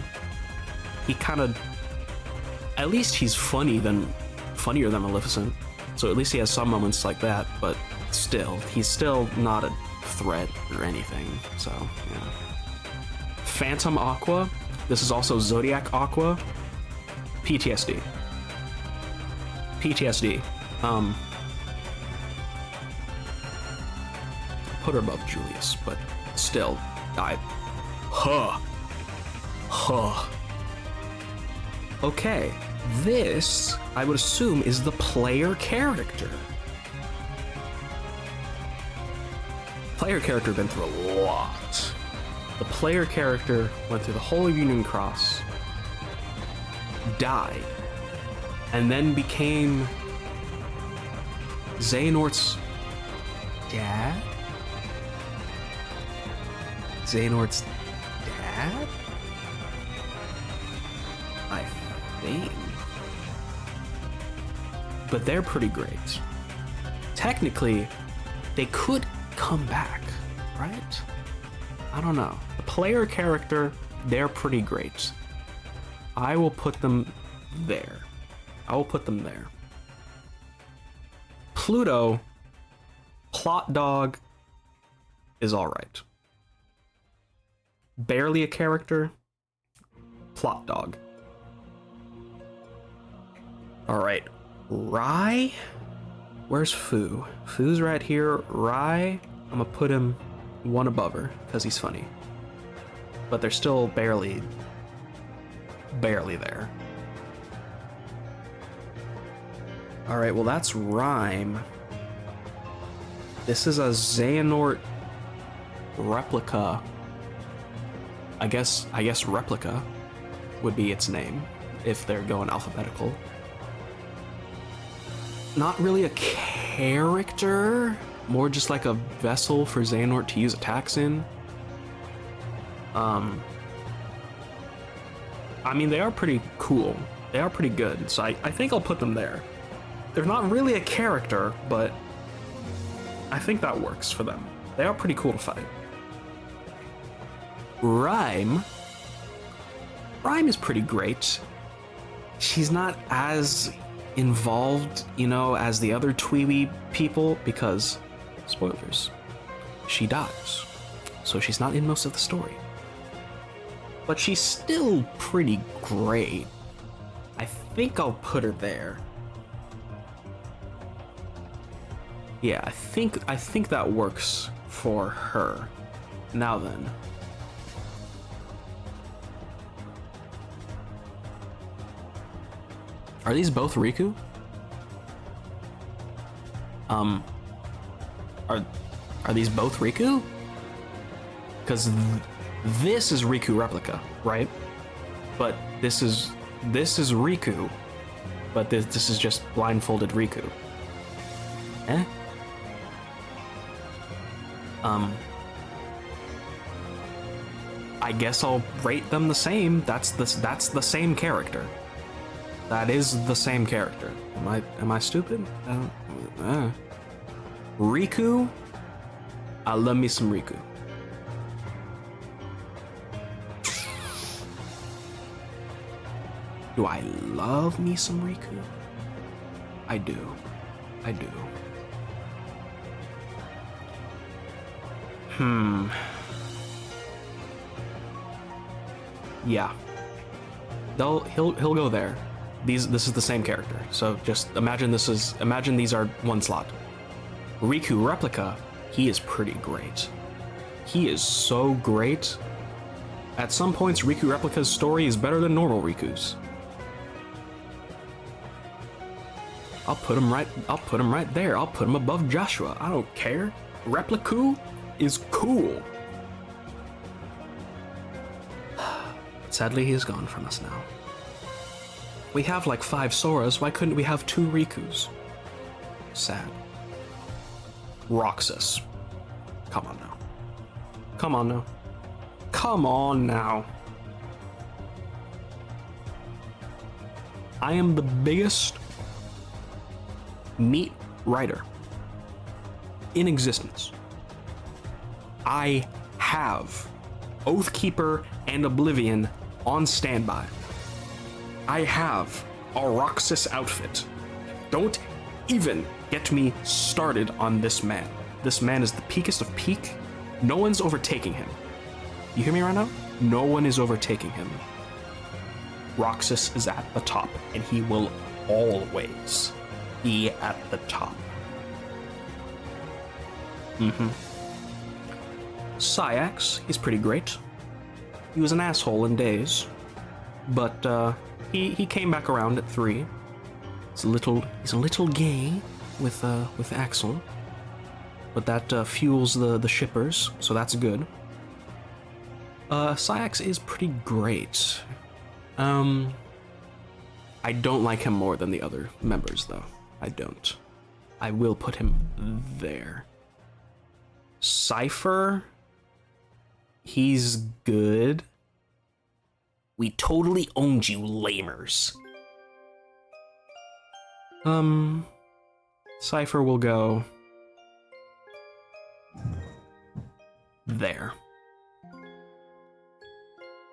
He kind of... At least he's funnier than Maleficent. So at least he has some moments like that, but still, he's still not a threat or anything, so, yeah. Phantom Aqua. This is also Zodiac Aqua. PTSD. PTSD. Put her above Julius, but still, Okay, this, I would assume, is the player character. Player character been through a lot. The player character went through the whole of Union Cross, died, and then became Xehanort's dad? Xehanort's dad? I think. But they're pretty great. Technically, they could come back, right? I don't know. The player character, they're pretty great. I will put them there. I will put them there. Pluto, plot dog, is alright. Barely a character, plot dog. Alright, Rai? Where's Fu? Fu's right here. Rai, I'm gonna put him one above her, because he's funny. But they're still barely there. Alright, well that's Rhyme. This is a Xehanort replica. I guess replica would be its name, if they're going alphabetical. Not really a character, more just like a vessel for Xehanort to use attacks in. I mean, they are pretty cool. They are pretty good, so I think I'll put them there. They're not really a character, but I think that works for them. They are pretty cool to fight. Rhyme is pretty great. She's not as involved, you know, as the other Tweeby people, because, spoilers, she dies. So she's not in most of the story. But she's still pretty great. I think I'll put her there. Yeah, I think that works for her. Now then. Are these both Riku? Are these both Riku? Because this is Riku replica, right? But this is Riku, but this is just blindfolded Riku. Eh? I guess I'll rate them the same. That's the same character. That is the same character. Am I stupid? Riku? I love me some Riku. Do I love me some Riku? I do. Yeah. He'll go there. This is the same character. So just imagine these are one slot. Riku replica, he is pretty great. He is so great. At some points, Riku replica's story is better than normal Riku's. I'll put him right there. I'll put him above Joshua. I don't care. Repliku is cool. Sadly, he's gone from us now. We have like 5 Soras. Why couldn't we have 2 Rikus? Sad. Roxas. Come on now. Come on now. I am the biggest meat writer in existence. I have Oathkeeper and Oblivion on standby. I have a Roxas outfit. Don't even get me started on this man. This man is the peakest of peak. No one's overtaking him. You hear me right now? No one is overtaking him. Roxas is at the top, and he will always be at the top. Syax, he's pretty great. He was an asshole in Days, but he came back around at 3. He's a little gay with Axel, but that fuels the shippers, so that's good. Syax is pretty great. I don't like him more than the other members, though. I don't. I will put him there. Cypher, he's good. We totally owned you, lamers. Cypher will go there.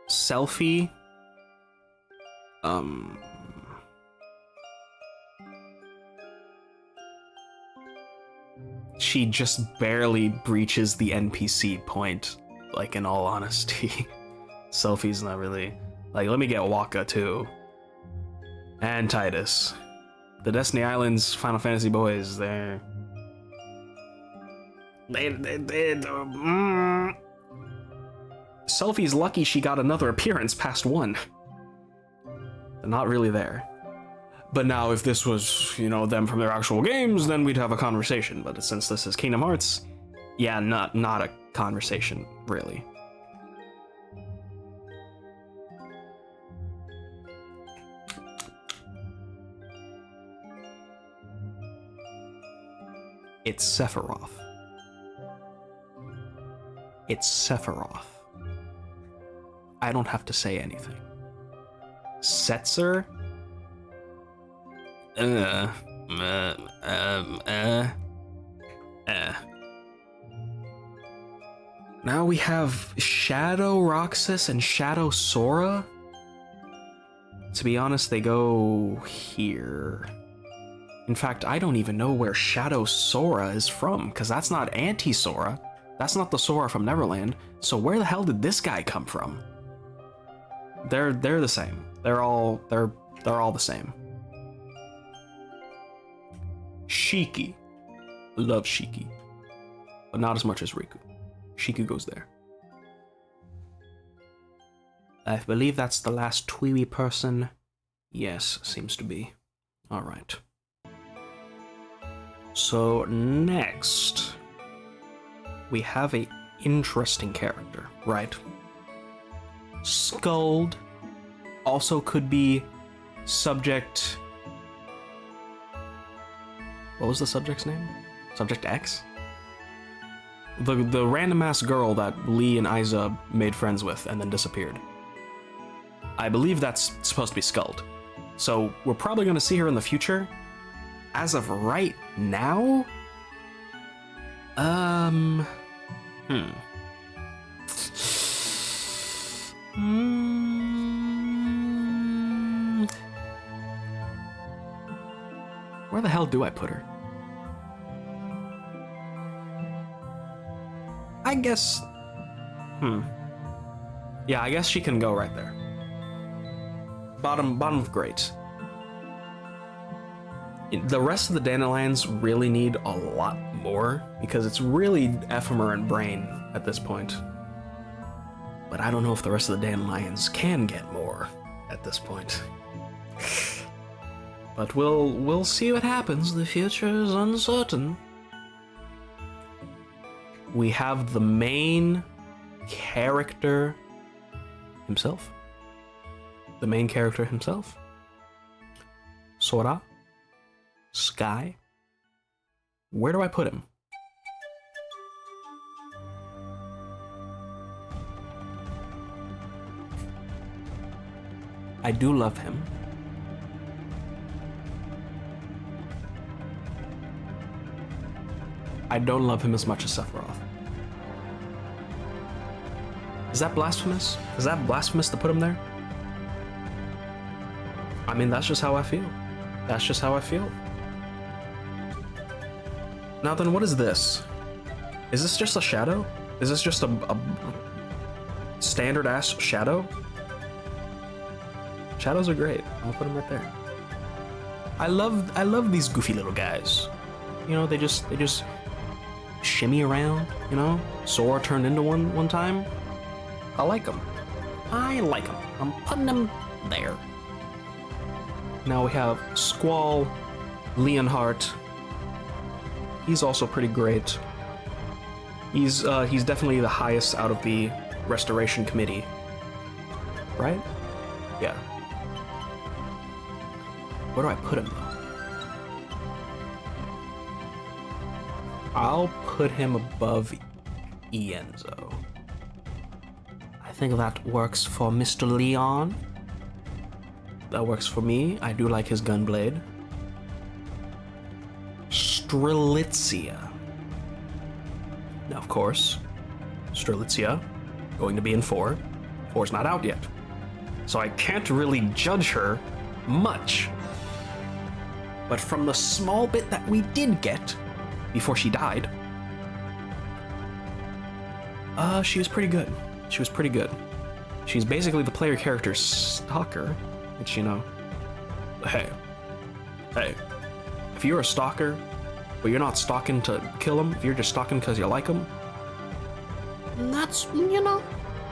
Selfie, she just barely breaches the NPC point, like, in all honesty. Selfie's not really... Like, let me get Waka, too. And Titus. The Destiny Islands Final Fantasy boys, they're... Selfie's lucky she got another appearance past 1. They're not really there. But now, if this was, you know, them from their actual games, then we'd have a conversation. But since this is Kingdom Hearts, yeah, not a conversation, really. It's Sephiroth. It's Sephiroth. I don't have to say anything. Setzer? Now we have Shadow Roxas and Shadow Sora. To be honest, they go here. In fact, I don't even know where Shadow Sora is from, because that's not Anti-Sora. That's not the Sora from Neverland. So where the hell did this guy come from? They're the same. They're all the same. Shiki. Love Shiki. But not as much as Riku. Shiki goes there. I believe that's the last Tweety person. Yes, seems to be. Alright. So next, we have a interesting character, right? Skuld also could be subject... What was the subject's name? Subject X? The random ass girl that Lee and Aiza made friends with and then disappeared. I believe that's supposed to be Skuld. So we're probably going to see her in the future. As of right now? Where the hell do I put her? I guess... Yeah, I guess she can go right there. Bottom of great. The rest of the Dandelions really need a lot more, because it's really Ephemer and Brain at this point. But I don't know if the rest of the Dandelions can get more at this point. But we'll see what happens. The future is uncertain. We have the main character himself. The main character himself. Sora. Sky. Where do I put him? I do love him. I don't love him as much as Sephiroth. Is that blasphemous? Is that blasphemous to put him there? I mean, that's just how I feel. That's just how I feel. Now then, what is this? Is this just a shadow? Is this just a standard-ass shadow? Shadows are great. I'll put them right there. I love these goofy little guys. You know, they just shimmy around, you know? Sora turned into one time. I like them. I like them. I'm putting them there. Now we have Squall, Leonhardt. He's also pretty great. He's definitely the highest out of the Restoration Committee. Right? Yeah. Where do I put him, though? I'll put him above Ienzo. I think that works for Mr. Leon. That works for me. I do like his gunblade. Strelitzia. Now, of course, Strelitzia going to be in 4. 4's not out yet. So I can't really judge her much. But from the small bit that we did get before she died, she was pretty good. She was pretty good. She's basically the player character's stalker, which, you know, hey, if you're a stalker, but you're not stalking to kill them, if you're just stalking because you like them, that's, you know,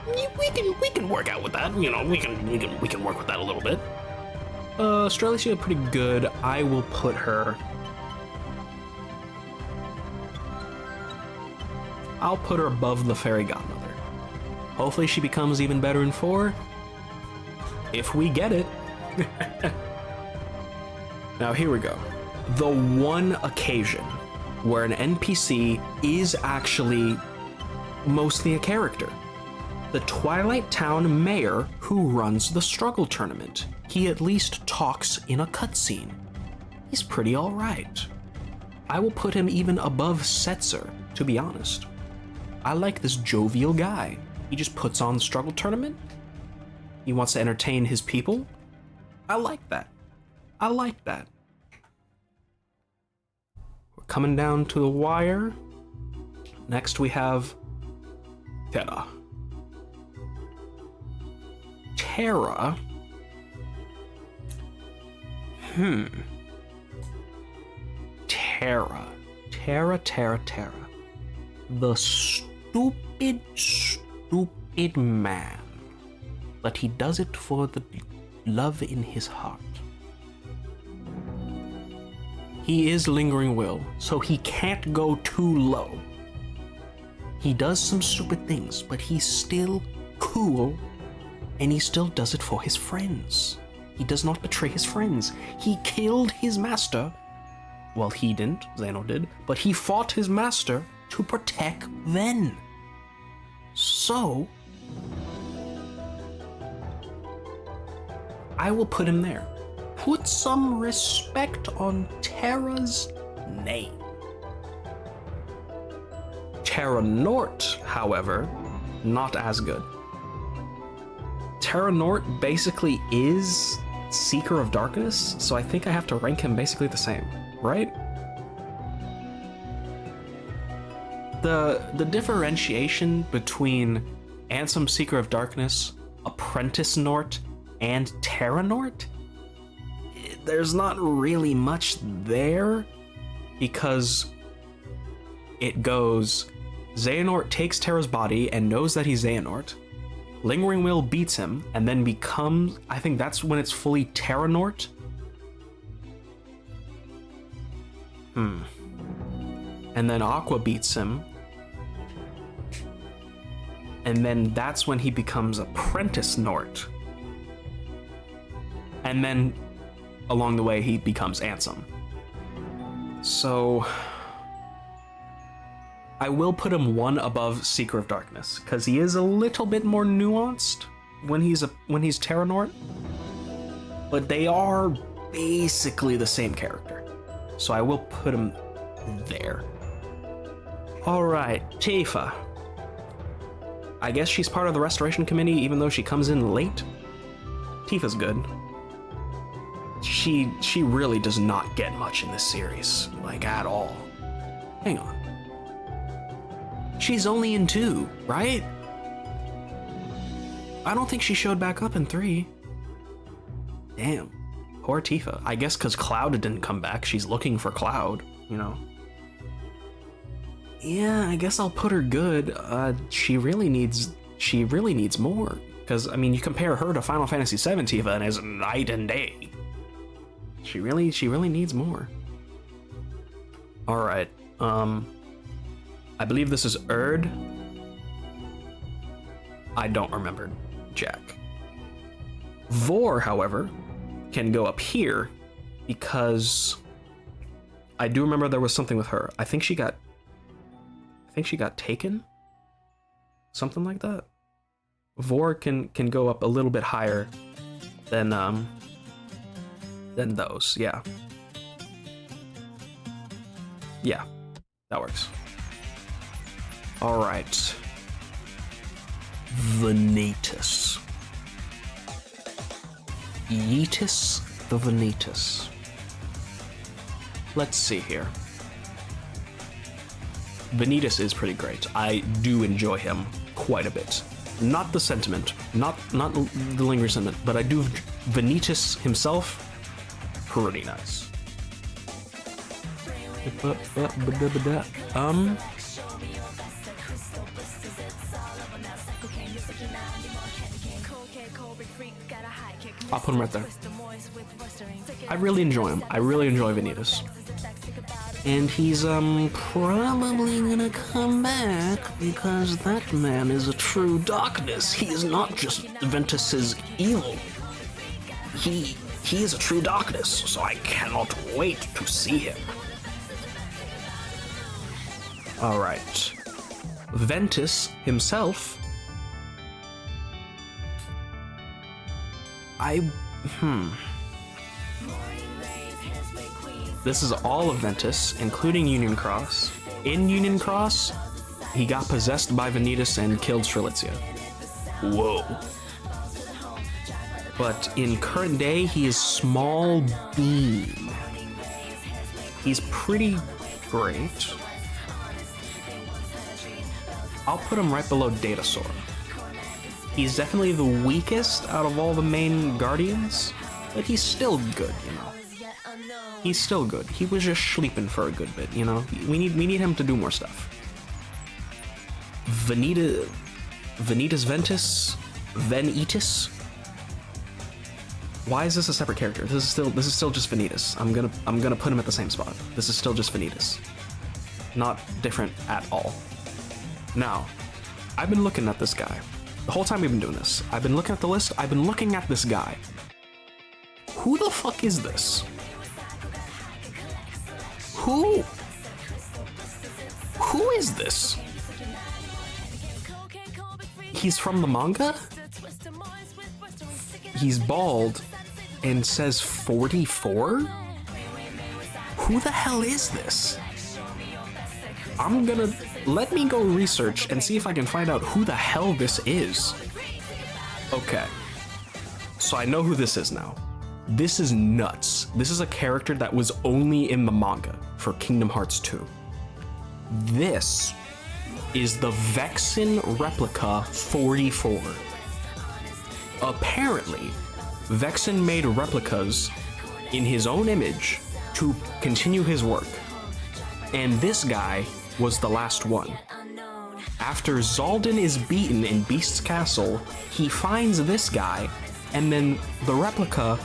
we can work out with that. You know, we can work with that a little bit. Strelitzia pretty good. I will put her. I'll put her above the Fairy Godmother. Hopefully she becomes even better in 4. If we get it. Now here we go. The one occasion where an NPC is actually mostly a character. The Twilight Town mayor who runs the struggle tournament. He at least talks in a cutscene. He's pretty alright. I will put him even above Setzer, to be honest. I like this jovial guy. He just puts on the struggle tournament. He wants to entertain his people. I like that. I like that. We're coming down to the wire. Next we have Terra. Terra. Terra. The stupid man. But he does it for the love in his heart. He is Lingering Will, so he can't go too low. He does some stupid things, but he's still cool, and he still does it for his friends. He does not betray his friends. He killed his master. Well, he didn't, Xeno did, but he fought his master to protect Ven. So, I will put him there. Put some respect on Terra's name. Terra Nort, however, not as good. Terra Nort basically is Seeker of Darkness, so I think I have to rank him basically the same, right? The differentiation between Ansem Seeker of Darkness, Apprentice Nort, and Terra Nort, there's not really much there, because it goes, Xehanort takes Terra's body and knows that he's Xehanort, Lingering Will beats him, and then becomes, I think that's when it's fully Terra Nort. And then Aqua beats him, and then that's when he becomes Apprentice Nort. And then, along the way, he becomes Ansem. So, I will put him one above Seeker of Darkness, because he is a little bit more nuanced when he's Terra Nort, but they are basically the same character. So I will put him there. Alright, Tifa. I guess she's part of the restoration committee even though she comes in late. Tifa's good. She really does not get much in this series, like at all. Hang on. She's only in 2, right? I don't think she showed back up in 3. Damn. Poor Tifa. I guess because Cloud didn't come back, she's looking for Cloud, you know? Yeah, I guess I'll put her good. She really needs more. Because, I mean, you compare her to Final Fantasy VII Tifa and it's night and day. She really needs more. Alright, I believe this is Erd. I don't remember Jack. Vor, however, can go up here because I do remember there was something with her. I think she got taken? Something like that. Vor can go up a little bit higher than those, yeah. Yeah, that works. All right. Vanitas. Yeetus the Vanitas. Let's see here. Vanitas is pretty great. I do enjoy him quite a bit. Not the sentiment, not the lingering sentiment, but I do. Vanitas himself, pretty nice. I'll put him right there. I really enjoy him. I really enjoy Vanitas. And he's probably gonna come back because that man is a true darkness. He is not just Ventus's evil. He is a true darkness, so I cannot wait to see him. Alright. Ventus himself. This is all of Ventus, including Union Cross. In Union Cross, he got possessed by Vanitas and killed Strelitzia. Whoa. But in current day, he is Small Bean. He's pretty great. I'll put him right below Data Sora. He's definitely the weakest out of all the main Guardians, but he's still good, you know. He's still good. He was just sleeping for a good bit, you know. We need him to do more stuff. Vanitas Ventus, Vanitas. Why is this a separate character? This is still just Vanitas. I'm gonna put him at the same spot. This is still just Vanitas. Not different at all. Now, I've been looking at this guy. The whole time we've been doing this, I've been looking at the list, I've been looking at this guy. Who the fuck is this? Who is this? He's from the manga? He's bald and says 44? Who the hell is this? Let me go research and see if I can find out who the hell this is. Okay. So I know who this is now. This is nuts. This is a character that was only in the manga for Kingdom Hearts 2. This is the Vexen replica 44. Apparently, Vexen made replicas in his own image to continue his work. And this guy was the last one. After Zaldin is beaten in Beast's Castle, he finds this guy, and then the replica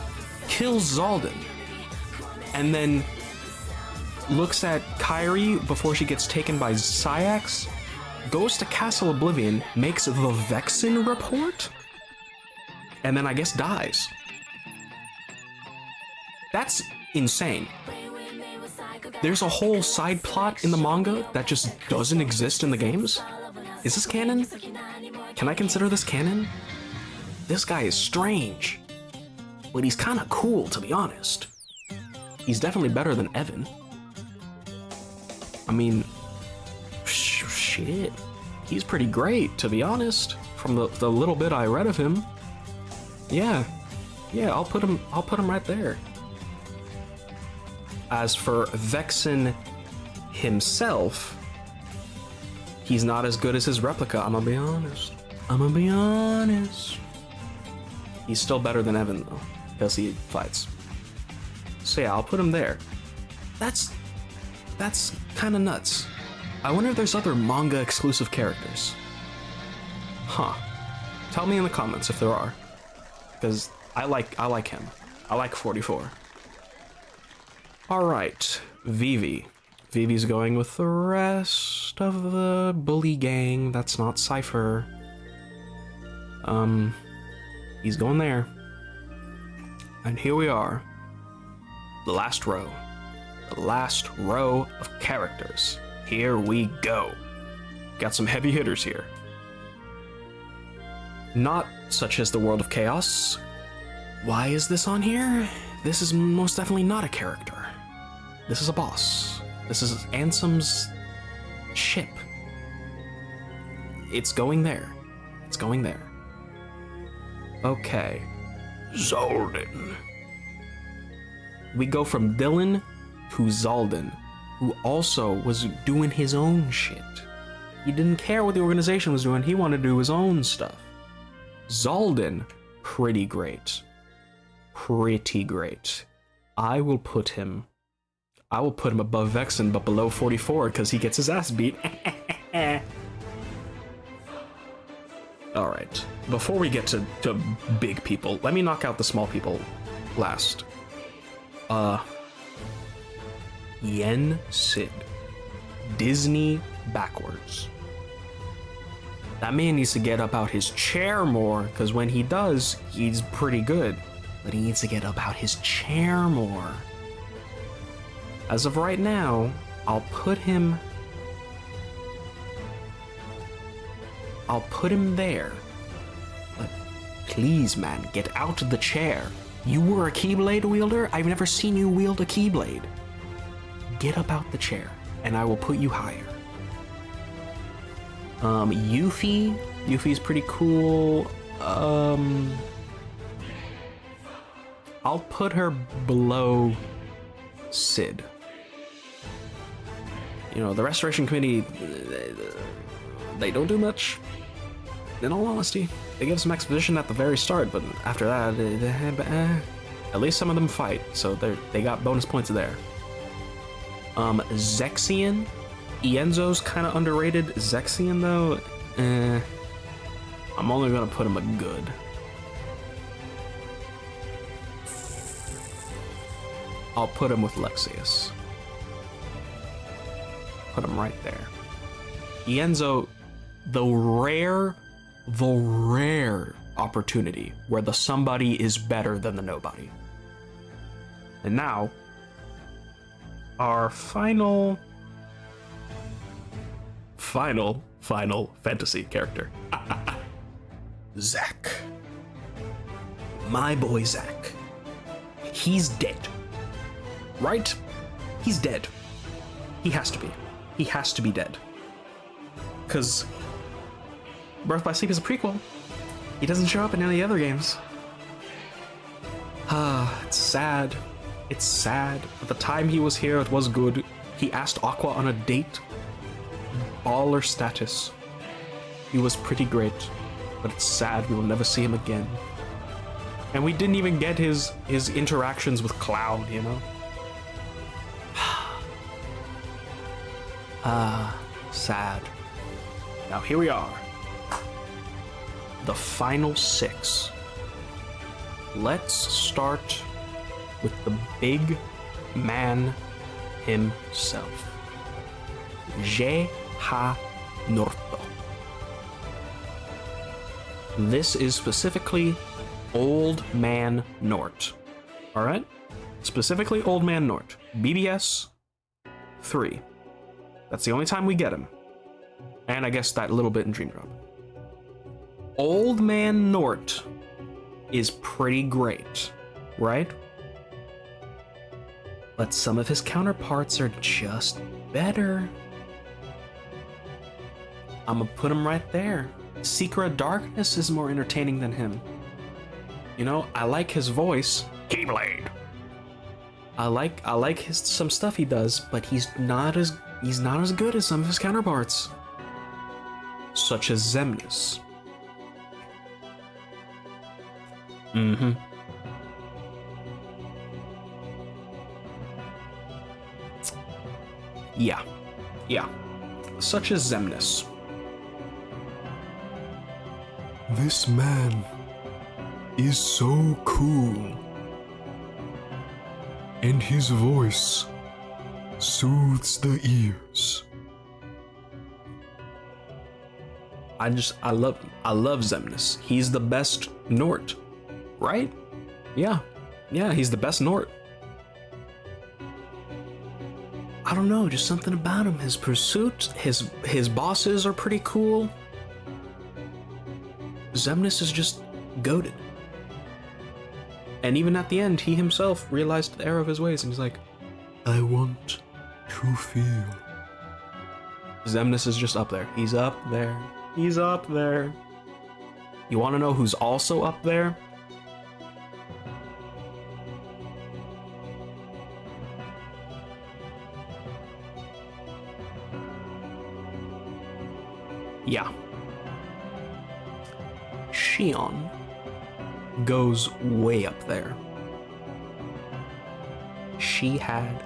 kills Zaldin. And then looks at Kairi before she gets taken by Sayax, goes to Castle Oblivion, makes the Vexen report, and then I guess dies. That's insane. There's a whole side plot in the manga that just doesn't exist in the games? Is this canon? Can I consider this canon? This guy is strange, but he's kinda cool, to be honest. He's definitely better than Evan. I mean, shit. He's pretty great, to be honest. From the little bit I read of him. Yeah. Yeah, I'll put him right there. As for Vexen himself, he's not as good as his replica, I'm gonna be honest. He's still better than Evan, though, because he fights. So yeah, I'll put him there. That's kind of nuts. I wonder if there's other manga exclusive characters. Huh. Tell me in the comments if there are. Because I like him. I like 44. Alright, Vivi. Vivi's going with the rest of the bully gang. That's not Cypher. He's going there. And here we are. The last row. The last row of characters. Here we go. Got some heavy hitters here. Not such as the World of Chaos. Why is this on here? This is most definitely not a character. This is a boss. This is Ansem's ship. It's going there. It's going there. Okay. Zaldin. We go from Dylan to Zaldin, who also was doing his own shit. He didn't care what the organization was doing, he wanted to do his own stuff. Zaldin, pretty great. Pretty great. I will put him above Vexen, but below 44, because he gets his ass beat. Alright, before we get to big people, let me knock out the small people last. Yen Sid. Disney backwards. That man needs to get up out his chair more, because when he does, he's pretty good. But he needs to get up out his chair more. As of right now, I'll put him there. But please, man, get out of the chair. You were a Keyblade wielder? I've never seen you wield a Keyblade. Get up out the chair, and I will put you higher. Yuffie. Yuffie's pretty cool. I'll put her below Sid. You know, the Restoration Committee, they don't do much, in all honesty. They give some exposition at the very start, but after that, at least some of them fight, so they got bonus points there. Zexion. Ienzo's kind of underrated. Zexion, though, I'm only gonna put him a good. I'll put him with Lexius. Put him right there. Ienzo, the rare opportunity where the somebody is better than the nobody. And now, our final fantasy character. Zack. My boy Zack. He's dead. Right? He's dead. He has to be. He has to be dead. Because Birth by Sleep is a prequel. He doesn't show up in any other games. It's sad. It's sad. At the time he was here, it was good. He asked Aqua on a date. Baller status. He was pretty great. But it's sad we will never see him again. And we didn't even get his interactions with Cloud, you know? Sad. Now here we are. The final 6. Let's start with the big man himself. Norto. This is specifically Old Man Nort. Alright? Specifically Old Man Nort. BBS 3. That's the only time we get him. And I guess that little bit in Dream Drop. Old Man Nort is pretty great, right? But some of his counterparts are just better. I'm gonna put him right there. Secret Darkness is more entertaining than him. You know, I like his voice. Keyblade. I like his some stuff he does, but he's not as good as some of his counterparts, such as Xemnas. Mm-hmm. Yeah. Such as Xemnas. This man is so cool. And his voice soothes the ears. I love Xemnas. He's the best Nort, right? Yeah, he's the best Nort. I don't know, just something about him. His pursuit, his bosses are pretty cool. Xemnas is just goated. And even at the end, he himself realized the error of his ways, and he's like, I want to feel. Xemnas is just up there. He's up there. He's up there. You want to know who's also up there? Yeah. Shion goes way up there. She had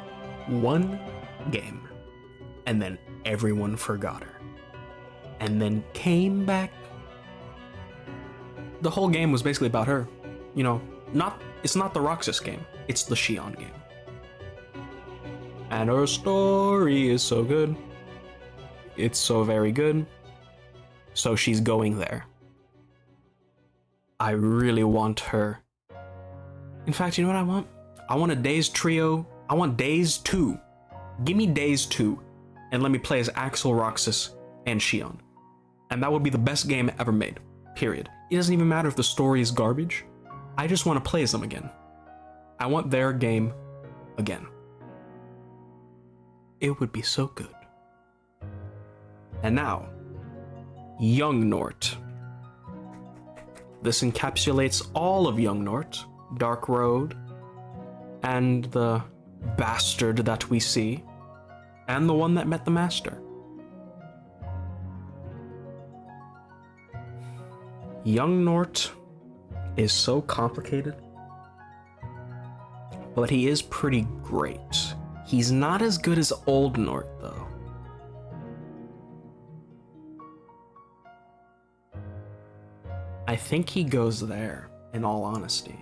one game, and then everyone forgot her, and then came back. The whole game was basically about her. You know, it's not the Roxas game, it's the Shion game. And her story is so good. It's so very good. So she's going there. I really want her. In fact, you know what I want? I want a Days trio. I want Days 2. Give me Days 2, and let me play as Axel, Roxas, and Shion. And that would be the best game ever made. Period. It doesn't even matter if the story is garbage. I just want to play as them again. I want their game again. It would be so good. And now, Young Nort. This encapsulates all of Young Nort, Dark Road, and the bastard that we see, and the one that met the master. Young Nort is so complicated, but he is pretty great. He's not as good as Old Nort, though. I think he goes there, in all honesty.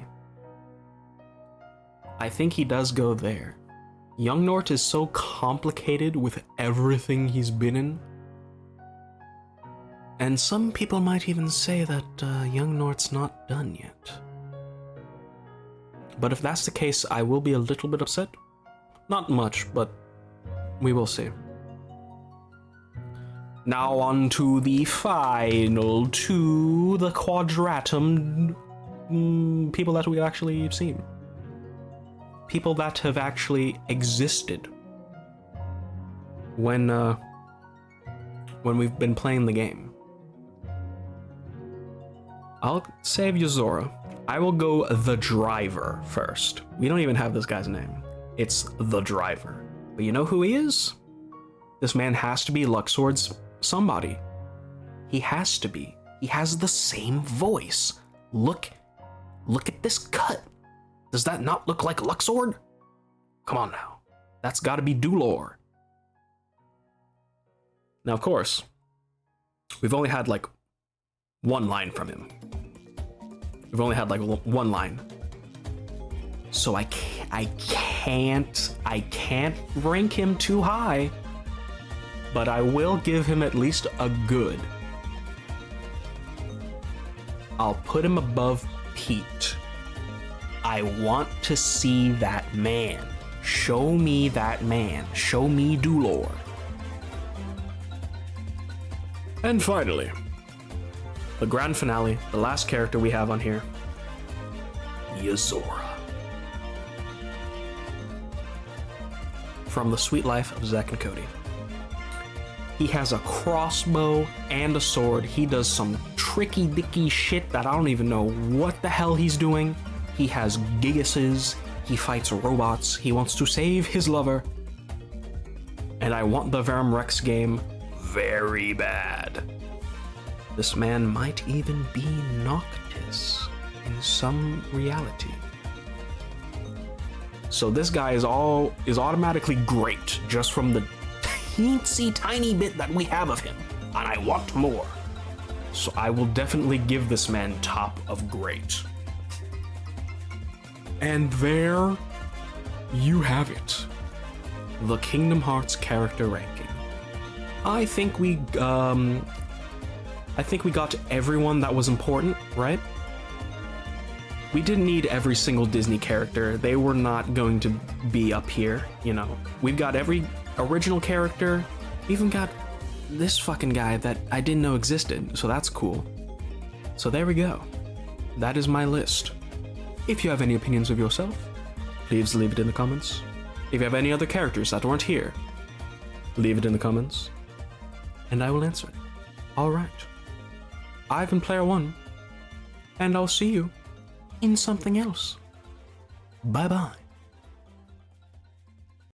I think he does go there. Young Nort is so complicated with everything he's been in. And some people might even say that Young Nort's not done yet. But if that's the case, I will be a little bit upset. Not much, but we will see. Now on to the final two, the Quadratum people that we've actually seen. People that have actually existed when we've been playing the game. I'll save you Zora. I will go the driver first. We don't even have this guy's name. It's the driver. But you know who he is? This man has to be Luxord's somebody. He has to be. He has the same voice. Look at this cut. Does that not look like Luxord? Come on now. That's gotta be Dulor. Now, of course, we've only had like one line from him. We've only had like one line. So I can't rank him too high, but I will give him at least a good. I'll put him above Pete. I want to see that man. Show me that man. Show me Dulor. And finally, the grand finale, the last character we have on here, Yozora. From The Sweet Life of Zack and Cody. He has a crossbow and a sword. He does some tricky dicky shit that I don't even know what the hell he's doing. He has gigases. He fights robots. He wants to save his lover. And I want the Verum Rex game very bad. This man might even be Noctis in some reality. So this guy is automatically great just from the teensy tiny bit that we have of him, and I want more. So I will definitely give this man top of great. And there you have it. The Kingdom Hearts character ranking. I think we got to everyone that was important, right? We didn't need every single Disney character. They were not going to be up here, you know. We've got every original character. We even got this fucking guy that I didn't know existed, so that's cool. So there we go. That is my list. If you have any opinions of yourself, please leave it in the comments. If you have any other characters that weren't here, leave it in the comments, and I will answer it. Alright. I've been Player One, and I'll see you in something else. Bye bye.